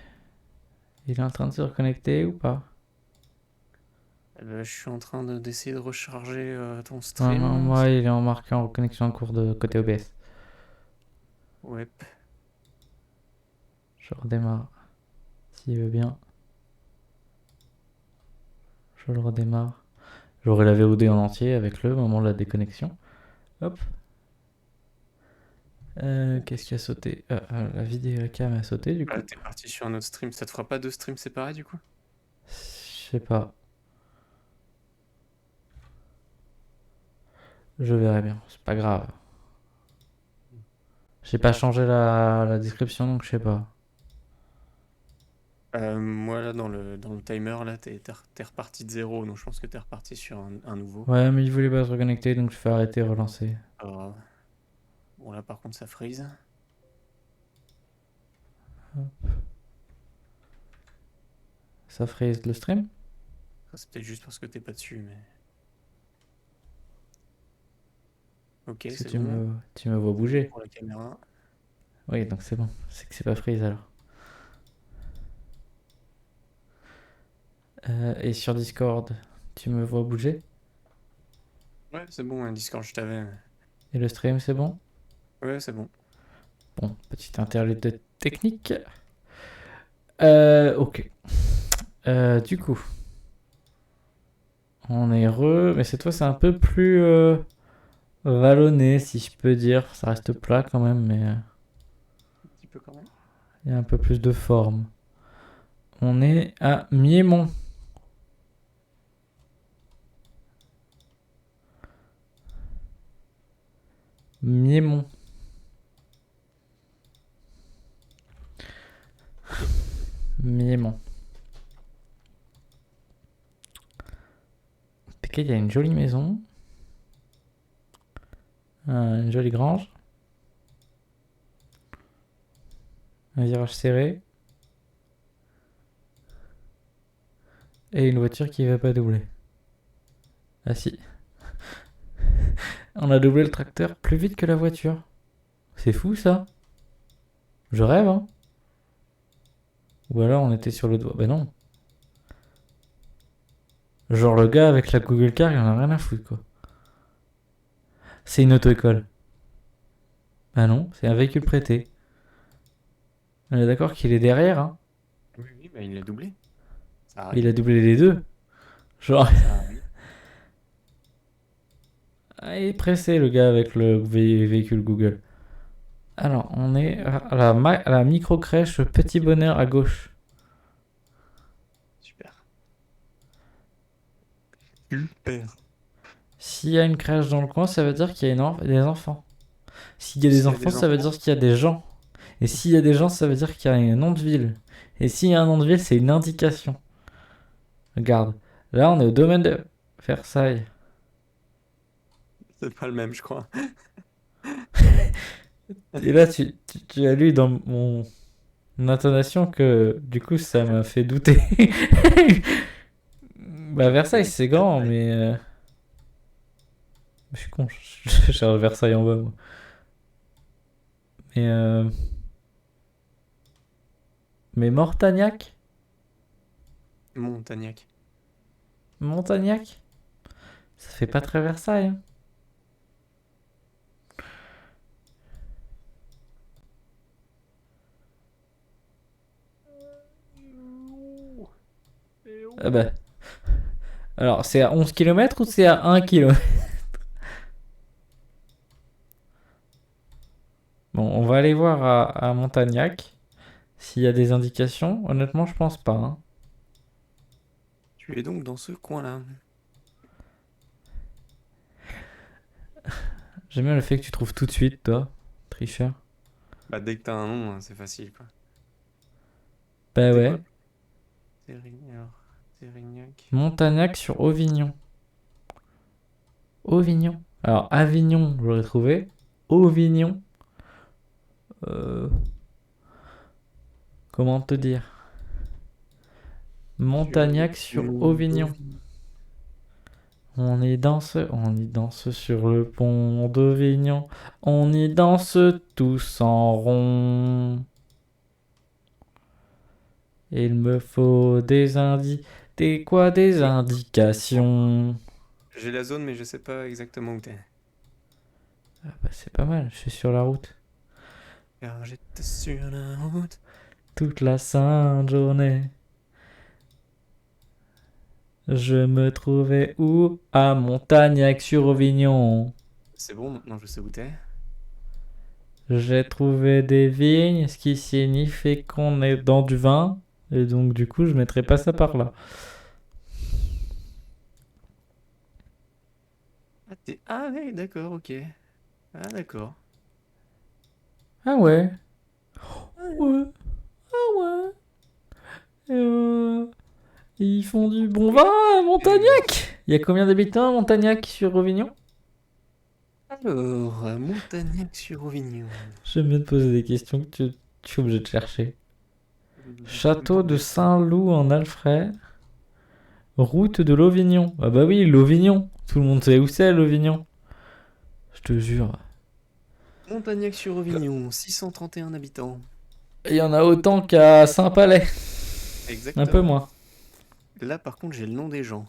Il est en train de se reconnecter ou pas? Je suis en train d'essayer de recharger ton Non, stream. non, moi, il est en marqué en reconnexion en cours de côté OBS. Ouais. Je redémarre. S'il veut bien. Je le redémarre. J'aurai la VOD en entier avec le moment de la déconnexion. Hop. Qu'est-ce qui a sauté? La vidéo, la cam a sauté du coup. Ah, t'es parti sur un autre stream. Ça te fera pas deux streams séparés du coup? Je sais pas. Je verrai bien. C'est pas grave. J'ai pas changé la description donc je sais pas. Moi là dans le timer là t'es reparti de zéro, donc je pense que t'es reparti sur un nouveau. Ouais, mais il voulait pas se reconnecter donc je fais arrêter relancer. Alors, bon là par contre ça freeze. Ça freeze le stream? Ça, c'est peut-être juste parce que t'es pas dessus, mais. Ok, Est-ce que c'est bon. tu me vois bouger? Pour la caméra. Oui, donc c'est bon. C'est que c'est pas freeze alors. Et sur Discord, tu me vois bouger? Ouais, c'est bon, un Discord, je t'avais. Et le stream, c'est bon? Ouais, c'est bon. Bon, petite interlude technique. Ok. Du coup, on est heureux, mais cette fois c'est un peu plus vallonné, si je peux dire. Ça reste plat quand même, mais Un petit peu quand même. il y a un peu plus de forme. On est à Miémont. Miémont. Miémont. Ok, il y a une jolie maison. Une jolie grange. Un virage serré. Et une voiture qui va pas doubler. Ah si. On a doublé le tracteur plus vite que la voiture. C'est fou ça. Je rêve, hein. Ou alors on était sur le doigt. Ben non. Genre le gars avec la Google Car, il en a rien à foutre quoi. C'est une auto-école. Ah non, c'est un véhicule prêté. On est d'accord qu'il est derrière, hein. Oui, oui, bah il l'a doublé. Ça Il arrive. a doublé les deux. Genre, Ça arrive. il est pressé le gars avec le véhicule Google. Alors, on est à la micro-crèche Petit Bonheur à gauche. Super. Super. S'il y a une crèche dans le coin, ça veut dire qu'il y a des enfants. S'il y a S'il des y a enfants, des ça veut enfants. dire qu'il y a des gens. Et s'il y a des gens, ça veut dire qu'il y a un nom de ville. Et s'il y a un nom de ville, c'est une indication. Regarde, là on est au domaine de Versailles. C'est pas le même, je crois. Et là, tu as lu dans mon intonation que du coup ça m'a fait douter. Bah Versailles c'est grand, mais je suis con, je cherche Versailles en bas moi. Mais Mortagnac, Montagnac. Montagnac? Ça fait pas très Versailles, hein. Ah bah. Alors, c'est à 11 km ou c'est à 1 km? Bon, on va aller voir à Montagnac s'il y a des indications. Honnêtement, je pense pas, hein. Tu es donc dans ce coin-là. J'aime bien le fait que tu trouves tout de suite, toi, tricheur. Bah, dès que t'as un nom, hein, c'est facile, quoi. Bah C'était ouais. quoi? Alors, Sérignac. Montagnac sur Avignon. Avignon. Alors, Avignon, j'aurais trouvé. Avignon. Euh, Comment te dire? Montagnac sur Avignon. On y danse sur le pont d'Avignon. On y danse tous en rond. Il me faut des des indications. J'ai la zone, mais je sais pas exactement où t'es. Ah bah c'est pas mal, je suis sur la route. Car j'étais sur la route. Toute la sainte journée. Je me trouvais où? À Montagnac sur Avignon. C'est bon, maintenant je sais où t'es. J'ai trouvé des vignes, ce qui signifie qu'on est dans du vin. Et donc du coup, je mettrai pas ça par là. Ah ouais, d'accord, ok. Ah d'accord. Ah ouais. Ouais. Ah ouais. Ils font du bon vin à Montagnac. Il y a combien d'habitants à Montagnac sur Avignon? Alors, Montagnac sur Auvignon. J'aime bien te poser des questions que tu es obligé de chercher. Château de Saint-Loup en Alfray. Route de l'Auvignon. Ah bah oui, l'Auvignon. Tout le monde sait où c'est l'Auvignon. Je te jure. Montagnac sur Auvignon, 631 habitants. Il y en a autant qu'à Saint-Palais. Exactement. Un peu moins. Là, par contre, j'ai le nom des gens.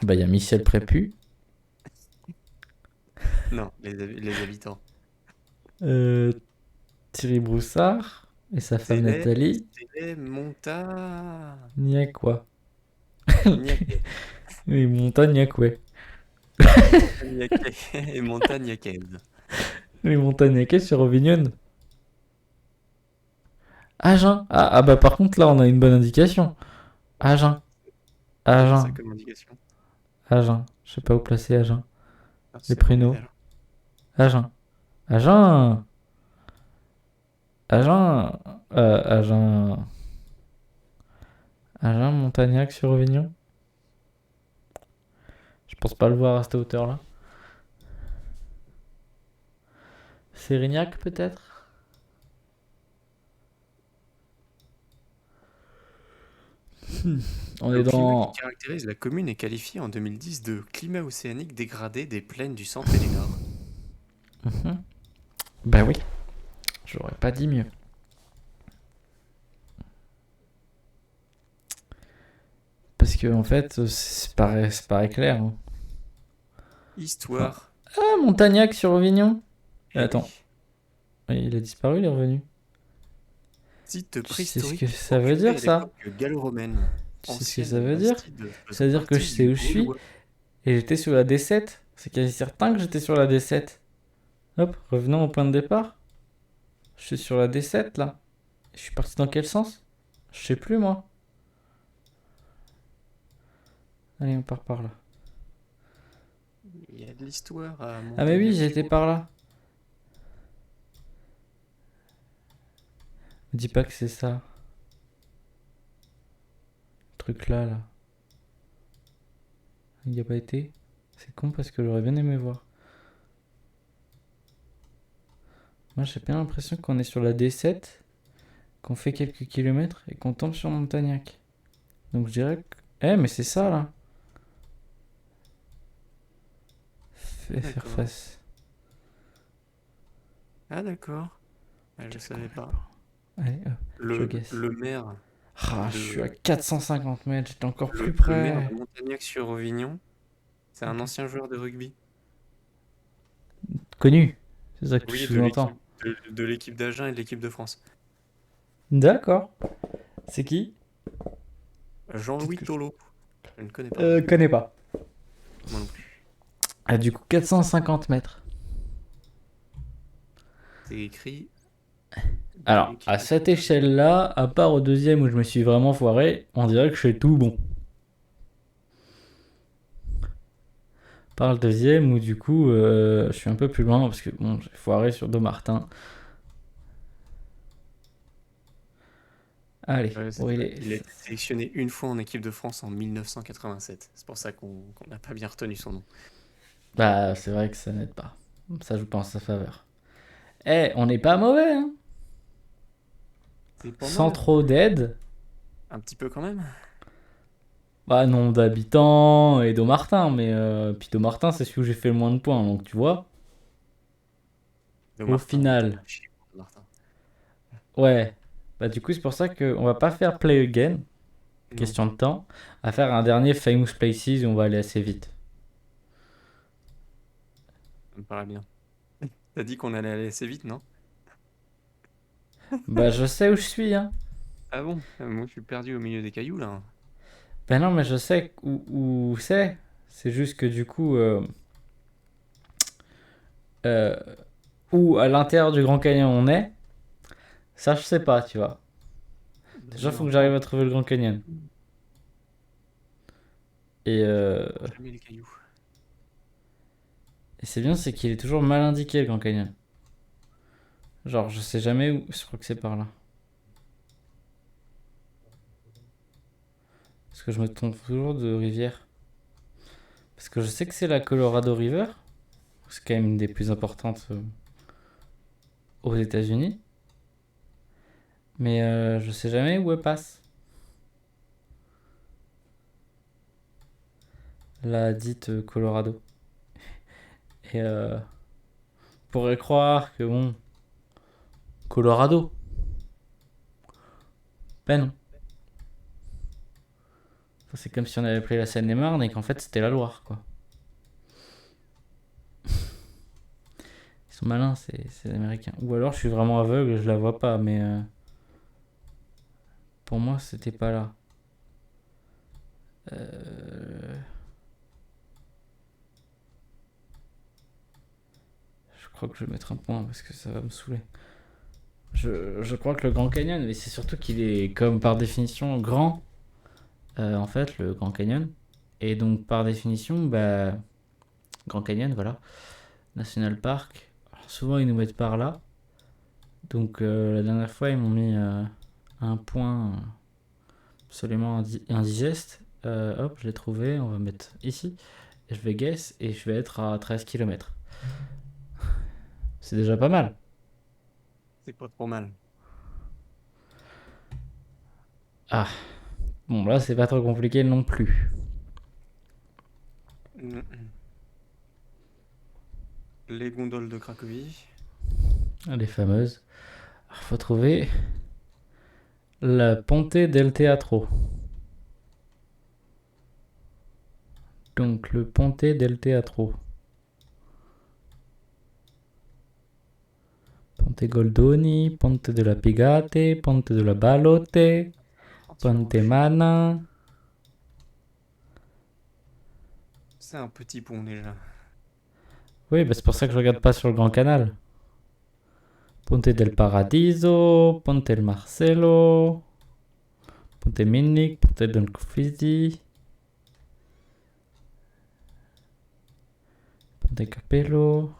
Bah il y a Michel Prépu. Non, les habitants. Thierry Broussard. Et sa femme Nathalie. Télé, Monta... Niaquois. Niaquet. Oui, Montagnac, ouais. Niaquet et Montagnacaise. Les Montagnacais sur Avignon. Agen. Ah bah par contre là on a une bonne indication. Agen. Ça Agen. comme indication. Agen. Je sais pas où placer Agen. Ah, Les c'est prénoms. mauvais, alors. Agen. Agen. Agen. Agen. Agen, Montagnac sur Avignon. Je pense pas le voir à cette hauteur-là. Sérignac peut-être. On Le est climat dans. qui caractérise la commune est qualifié en 2010 de climat océanique dégradé des plaines du centre et du nord. Mhm. Bah oui. J'aurais pas dit mieux. Parce que en fait, c'est paraît clair, hein. Histoire. Ah, Montagnac sur Avignon. Eh Attends. oui. Il a disparu, il est revenu. Site Tu sais ce préhistorique que ça veut occupé dire, à ça? l'époque gallo-romaine. Tu sais ce que Ancienne ça veut dire? bastide Ça veut dire que je partie sais du où je suis Gaulois. et j'étais sur la D7. C'est quasi certain que j'étais sur la D7. Hop, revenons au point de départ. Je suis sur la D7 là. Je suis parti dans quel sens? Je sais plus moi. Allez, on part par là. Il y a de l'histoire à Ah mais oui, Montagnac j'étais sur- par là. Me dis pas que c'est ça. Le truc là, là. Il n'y a pas été. C'est con parce que j'aurais bien aimé voir. Moi j'ai bien l'impression qu'on est sur la D7, qu'on fait quelques kilomètres et qu'on tombe sur Montagnac. Donc je dirais que... Eh mais c'est ça là. Faire D'accord. face. Ah d'accord. Ah, je savais pas. Allez, je Le, guesse. le maire. Ah, je de, suis à 450 mètres, j'étais encore plus le maire près. de Montagnac-sur-Auvignon. C'est un Ok. ancien joueur de rugby. Connu, c'est ça que tu Oui, sous-entends. de l'équipe d'Agen et de l'équipe de France. D'accord. C'est qui? Peut-être Jean-Louis que Tolo. Je ne connais pas. connais pas. Moi non plus. Ah, du coup, 450 mètres. C'est écrit de Alors, à l'équipe de cette France. échelle-là, à part au deuxième où je me suis vraiment foiré, on dirait que je fais tout bon. Par le deuxième où du coup, je suis un peu plus loin parce que bon, j'ai foiré sur Domartin. Allez, Ouais, bon, il il a est. été sélectionné une fois en équipe de France en 1987. C'est pour ça qu'on n'a pas bien retenu son nom. Bah, c'est vrai que ça n'aide pas. Ça joue pas en sa faveur. Eh, on n'est pas mauvais, hein. C'est pas Sans mal. trop d'aide. Un petit peu quand même. Bah, nombre d'habitants et Domartin, mais puis Domartin, c'est celui où j'ai fait le moins de points, donc tu vois. De Au Martin, ouais, t'en final, as chié pour de Martin. ouais. Bah, du coup, c'est pour ça qu'on va pas faire play again, Non, question de temps, à faire un dernier Famous Places où on va aller assez vite. ça me paraît bien. T'as dit qu'on allait aller assez vite, non? Bah, je sais où je suis, hein. Ah bon? Moi, je suis perdu au milieu des cailloux, là. Ben non, mais je sais où c'est. C'est juste que du coup, euh, où à l'intérieur du Grand Canyon on est, ça je sais pas, tu vois. Déjà, faut que j'arrive à trouver le Grand Canyon. Et, Jamais les cailloux. et c'est bien, c'est qu'il est toujours mal indiqué le Grand Canyon. Genre, je sais jamais où. Je crois que c'est par là. Parce que je me trompe toujours de rivière. Parce que je sais que c'est la Colorado River. C'est quand même une des plus importantes aux États-Unis. Mais je sais jamais où elle passe. La dite Colorado. Et on pourrait croire que bon, Colorado. Ben non. Enfin, c'est comme si on avait pris la Seine-et-Marne et qu'en fait c'était la Loire, quoi. Ils sont malins, ces Américains. Ou alors je suis vraiment aveugle et je la vois pas, mais pour moi c'était pas là. Euh, Je crois que je vais mettre un point parce que ça va me saouler. Je crois que le Grand Canyon, mais c'est surtout qu'il est comme par définition grand, en fait, le Grand Canyon. Et donc par définition, bah, Grand Canyon, voilà, National Park. Alors, souvent ils nous mettent par là. Donc la dernière fois ils m'ont mis un point absolument indigeste. Hop, je l'ai trouvé, on va mettre ici. Et je vais guess et je vais être à 13 km. C'est déjà pas mal. C'est pas trop mal. Ah, bon là c'est pas trop compliqué non plus. Mm. Les gondoles de Cracovie. Les fameuses. Alors, faut trouver la Ponte del Teatro. Donc le Ponte del Teatro. Ponte Goldoni, Ponte de la Pigate, Ponte de la Balote, Oh, tu Ponte m'enfuis. Mana. C'est un petit pont déjà. Oui, bah c'est pour ça que je regarde pas sur le Grand Canal. Ponte del Paradiso, Ponte del Marcelo, Ponte Minnick, Ponte del Cufidi, Ponte Capello,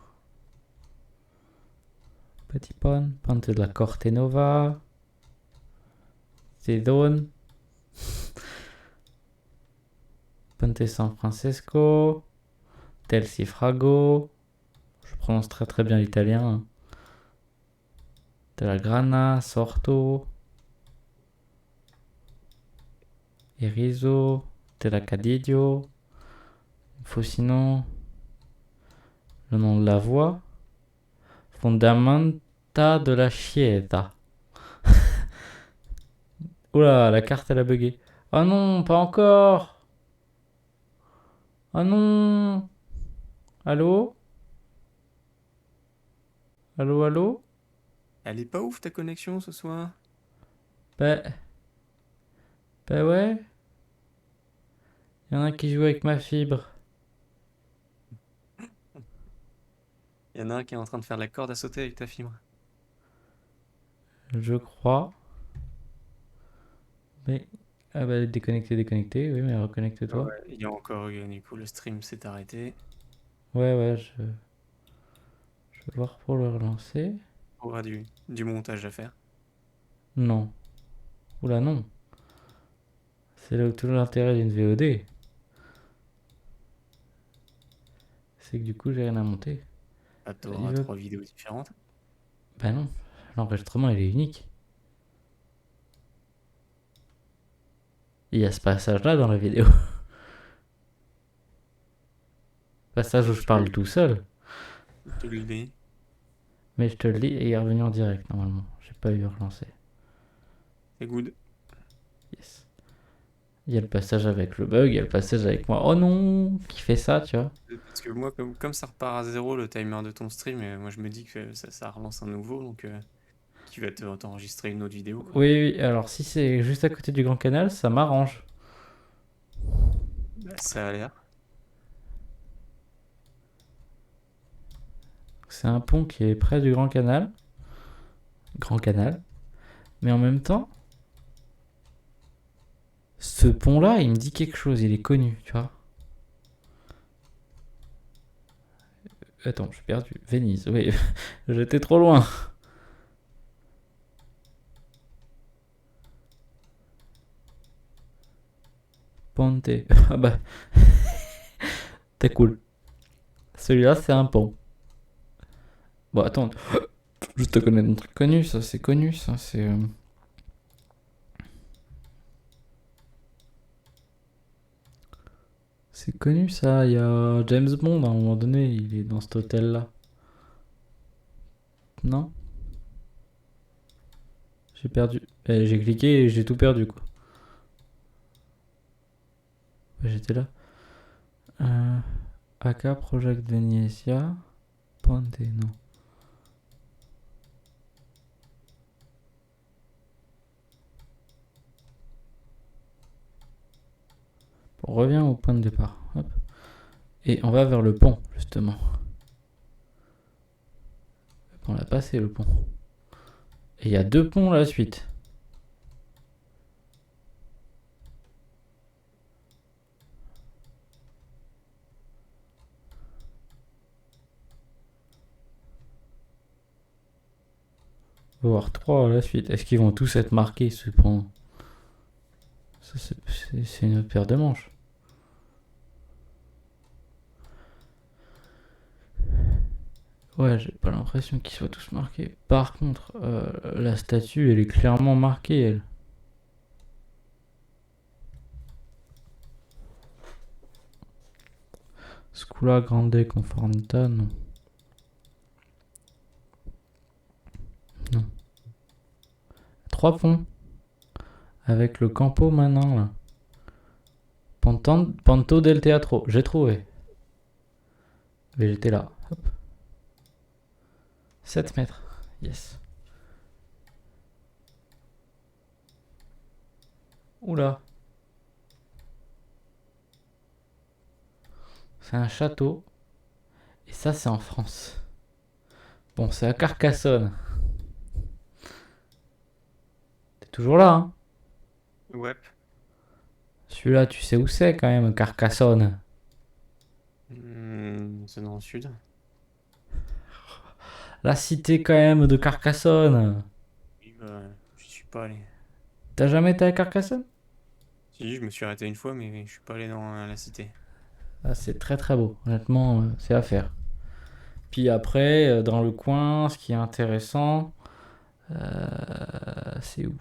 Petit Pont, Ponte de la Corte Nova, Zidone, Ponte San Francisco, Tel Cifrago, je prononce très très bien l'italien, hein. De la Grana, Sorto, Erizo, de la Cadidio. Il faut sinon le nom de la voie. Fondamenta de la Chiesa. Oula, la carte elle a bugué. Oh non, pas encore. Oh non. Allô? Allô, allô? Elle est pas ouf ta connexion ce soir? Bah, bah ouais. Il y en a qui jouent avec ma fibre. Il y en a un qui est en train de faire la corde à sauter avec ta fibre. Je crois. Mais. Ah bah déconnecté, déconnecté. Oui, mais reconnecte-toi. Ouais, il y a encore eu, du coup, le stream s'est arrêté. Ouais, ouais, je vais voir pour le relancer. Il y aura du montage à faire. Non. Oula, non. C'est là où tout l'intérêt d'une VOD. C'est que du coup, j'ai rien à monter. Ah, Il t'auras veut... 3 vidéos différentes. Bah non. L'enregistrement, il est unique. Il y a ce passage-là dans la vidéo. Passage où je parle tout seul. Je te le dis. Mais je te le dis, et il est revenu en direct, normalement. J'ai pas eu à relancer. C'est good. Yes. Il y a le passage avec le bug, il y a le passage avec moi. Oh non, qui fait ça, tu vois. Parce que moi, comme ça repart à zéro le timer de ton stream, moi je me dis que ça relance un nouveau, donc qui va t'enregistrer une autre vidéo, quoi. Oui, oui, alors si c'est juste à côté du Grand Canal, ça m'arrange. Bah, ça a l'air. C'est un pont qui est près du Grand Canal. Grand Canal. Mais en même temps, ce pont-là, il me dit quelque chose, il est connu, tu vois. Attends, je suis perdu. Venise, oui. J'étais trop loin. Ponte. Ah bah. T'es cool. Celui-là, c'est un pont. Bon, attends. Je te connais un truc connu, ça, c'est connu, ça, c'est. C'est connu, ça. Il y a James Bond, à un moment donné, il est dans cet hôtel-là. Non? J'ai perdu. J'ai cliqué et j'ai tout perdu, quoi. Ouais, j'étais là. AK Project Venezia. Ponte, non. On revient au point de départ. Hop. Et on va vers le pont, justement. On l'a passé, le pont. Et il y a 2 ponts à la suite. Voire 3 à la suite. Est-ce qu'ils vont tous être marqués, ce pont? Ça, c'est une autre paire de manches. Ouais, j'ai pas l'impression qu'ils soient tous marqués. Par contre, la statue, elle est clairement marquée, elle. Scula Grande Conformita, non. Non. 3 ponts. Avec le Campo maintenant, là. Panto del Teatro. J'ai trouvé. Mais j'étais là. Hop. 7 mètres. Yes. Oula. C'est un château. Et ça, c'est en France. Bon, c'est à Carcassonne. T'es toujours là, hein? Ouais. Celui-là, tu sais où c'est quand même, Carcassonne. C'est dans le sud. La cité quand même de Carcassonne. Oui, bah, je suis pas allé. T'as jamais été à Carcassonne? Si, je me suis arrêté une fois, mais je suis pas allé dans la cité. Ah, c'est très très beau. Honnêtement, c'est à faire. Puis après, dans le coin, ce qui est intéressant, c'est où?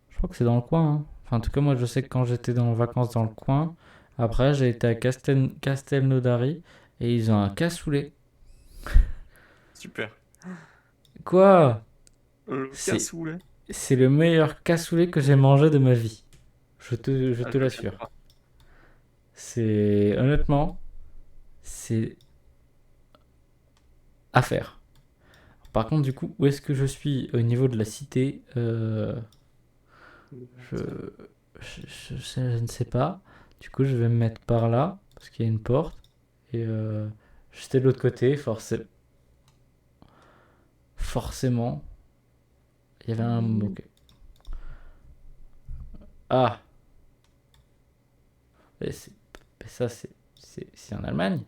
Je crois que c'est dans le coin, hein. Enfin, en tout cas, moi, je sais que quand j'étais dans les vacances dans le coin, après, j'ai été à Castelnaudary et ils ont un cassoulet. Super. Quoi? Le C'est cassoulet. c'est le meilleur cassoulet que j'ai mangé de ma vie. Je te Ah, je veux bien te l'assure. croire. C'est honnêtement, c'est à faire. Par contre, du coup, où est-ce que je suis au niveau de la cité je, je ne sais pas. Du coup, je vais me mettre par là parce qu'il y a une porte et j'étais de l'autre côté. Forcément, il y avait un. Ok. Ah, mais mais ça, c'est en Allemagne.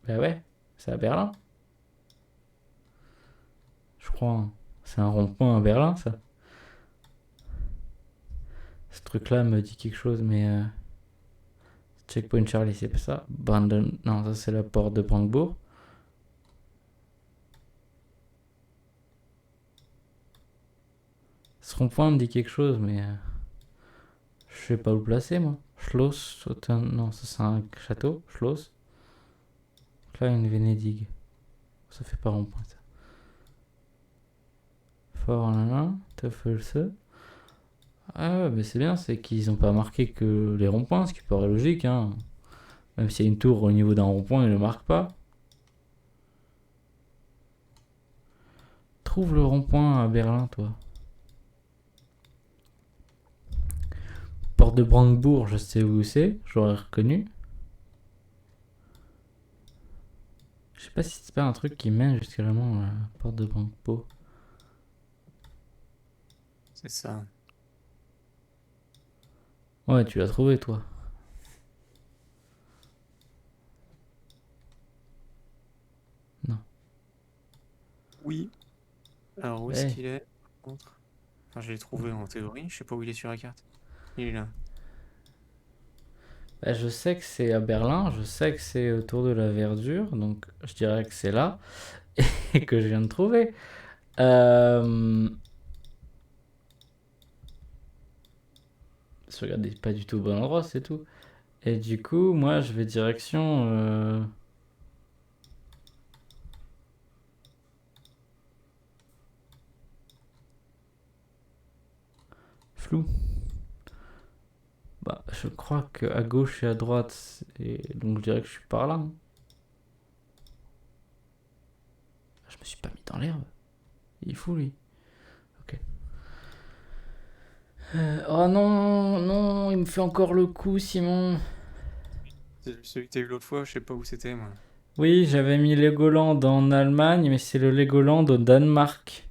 Bah ouais, c'est à Berlin, je crois, hein. C'est un rond-point à Berlin, ça. Ce truc-là me dit quelque chose, mais Checkpoint Charlie, c'est pas ça. Brandon, non, ça c'est la porte de Brandebourg. Ce rond-point me dit quelque chose, mais je sais pas où le placer, moi. Schloss, non, ça c'est un château, Schloss. Là, une Venedig. Ça fait pas rond-point, ça. Fort, là, Teufelse. Ah ouais, mais c'est bien, c'est qu'ils ont pas marqué que les ronds-points, ce qui paraît logique, hein. Même s'il y a une tour au niveau d'un rond-point, ils le marquent pas. Trouve le rond-point à Berlin, toi. Porte de Brandebourg, je sais où c'est, j'aurais reconnu. Je sais pas si c'est pas un truc qui mène jusqu'à la porte de Brandebourg. C'est ça. Ouais, tu l'as trouvé, toi. Non. Oui. Alors, où est-ce Eh, qu'il est, par contre? Enfin, je l'ai trouvé en théorie. Je sais pas où il est sur la carte. Il est là. bah, je sais que c'est à Berlin, je sais que c'est autour de la verdure, donc je dirais que c'est là et que je viens de trouver. Euh... Je regardais pas du tout au bon endroit, c'est tout. Et du coup, moi, je vais direction flou. Bah, je crois que à gauche et à droite, donc je dirais que je suis par là, hein. Je me suis pas mis dans l'herbe. Il est fou, lui. Ok. Oh non, non, il me fait encore le coup, Simon. C'est celui que t'as eu l'autre fois, je sais pas où c'était, moi. Oui, j'avais mis Legoland en Allemagne, mais c'est le Legoland au Danemark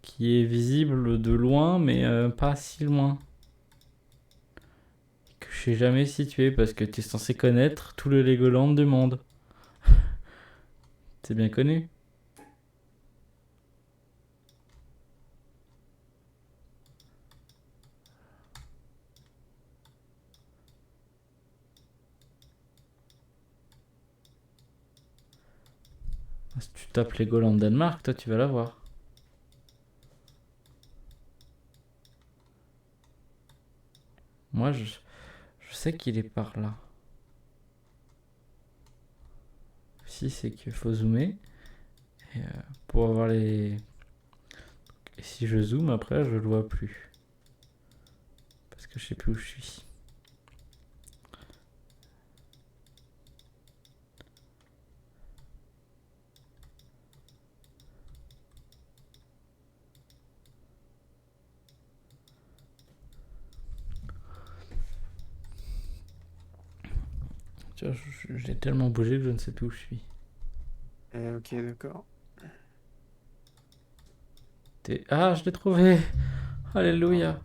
qui est visible de loin, mais pas si loin. Que je sais jamais situé parce que tu es censé connaître tout le Legoland du monde. C'est bien connu. Si tu tapes Legoland Danemark, toi tu vas l'avoir. Moi je sais qu'il est par là. Si c'est qu'il faut zoomer et, pour avoir les. Et si je zoome après, je le vois plus. Parce que je sais plus où je suis. Tu vois, j'ai tellement bougé que je ne sais plus où je suis. Ok, d'accord. Ah, je l'ai trouvé. Bravo. Alléluia.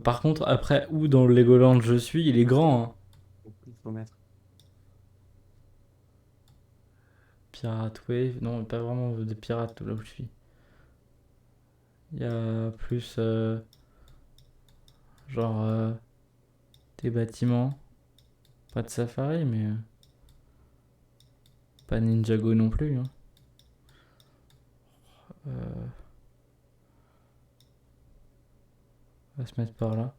Par contre, après, où dans le Legoland je suis, il est grand, hein. Il faut mettre. Pirate Wave. Non, pas vraiment de pirates là où je suis. Il y a plus genre des bâtiments. Pas de safari, mais pas Ninjago non plus, hein. Euh, on va se mettre par là.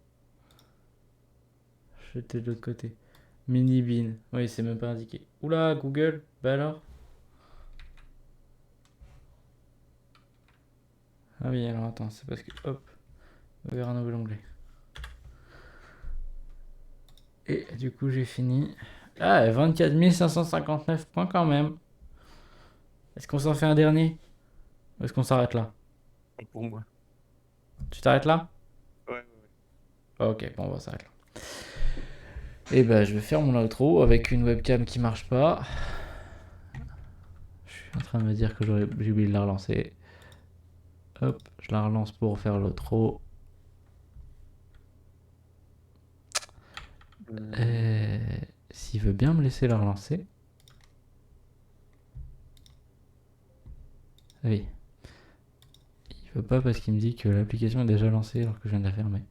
J'étais de l'autre côté. Mini Bean. Oui, c'est même pas indiqué. Oula, Google. Bah alors. Ah oui, alors attends, c'est parce que, hop, ouvert un nouvel onglet. Et du coup, j'ai fini. Ah, 24 559 points quand même. Est-ce qu'on s'en fait un dernier? Ou est-ce qu'on s'arrête là? Pour moi. Tu t'arrêtes là? Ouais. Ok, bon, on va s'arrêter là. Et bah, je vais faire mon outro avec une webcam qui marche pas. Je suis en train de me dire que j'ai oublié de la relancer. Hop, je la relance pour faire l'outro. S'il veut bien me laisser la relancer. Ah oui. Il veut pas parce qu'il me dit que l'application est déjà lancée alors que je viens de la fermer.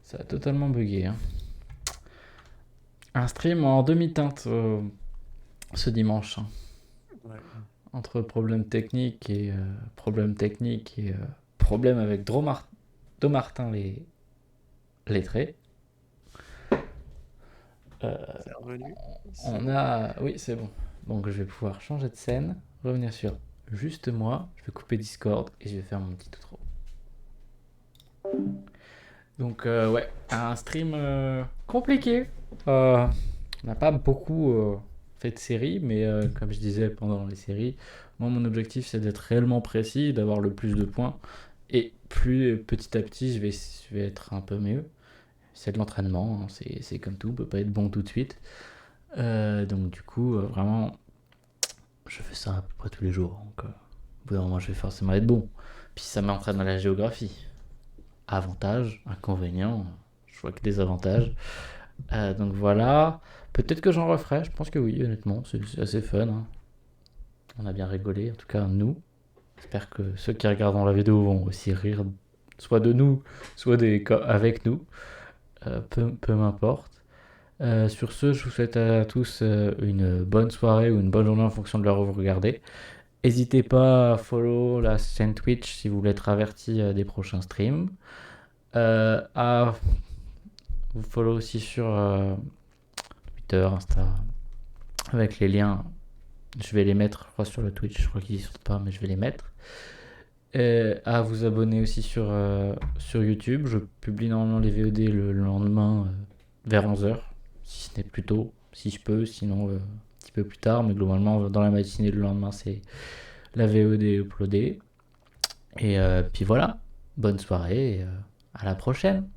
Ça a totalement bugué. Hein. Un stream en demi-teinte ce dimanche. Hein. Ouais. Entre problèmes techniques et problèmes avec Domartin les lettrés. C'est revenu. On a... Oui, c'est bon. Donc je vais pouvoir changer de scène, revenir sur juste moi, je vais couper Discord et je vais faire mon petit outro. Donc ouais, un stream compliqué. On n'a pas beaucoup fait de séries, mais comme je disais pendant les séries, moi mon objectif c'est d'être réellement précis, d'avoir le plus de points. Et plus petit à petit je vais être un peu mieux. C'est de l'entraînement, hein, c'est comme tout, on peut pas être bon tout de suite. Donc du coup, vraiment, je fais ça à peu près tous les jours. Donc au bout d'un moment, je vais forcément être bon. Puis ça m'entraîne à la géographie. Avantages, inconvénients, je vois que des avantages. Donc voilà, peut-être que j'en referai, je pense que oui, honnêtement, c'est assez fun. Hein. On a bien rigolé, en tout cas nous. J'espère que ceux qui regarderont la vidéo vont aussi rire, soit de nous, soit avec nous. Peu m'importe. Sur ce, je vous souhaite à tous une bonne soirée ou une bonne journée en fonction de l'heure où vous regardez. N'hésitez pas à follow la chaîne Twitch si vous voulez être averti des prochains streams. À vous follow aussi sur Twitter, Insta, avec les liens. Je vais les mettre, je crois, sur le Twitch. Je crois qu'ils y sont pas, mais je vais les mettre. À vous abonner aussi sur YouTube. Je publie normalement les VOD le lendemain vers 11h. Si ce n'est plus tôt, si je peux, sinon un petit peu plus tard, mais globalement dans la matinée le lendemain c'est la VOD uploadée. Et puis voilà, bonne soirée et à la prochaine.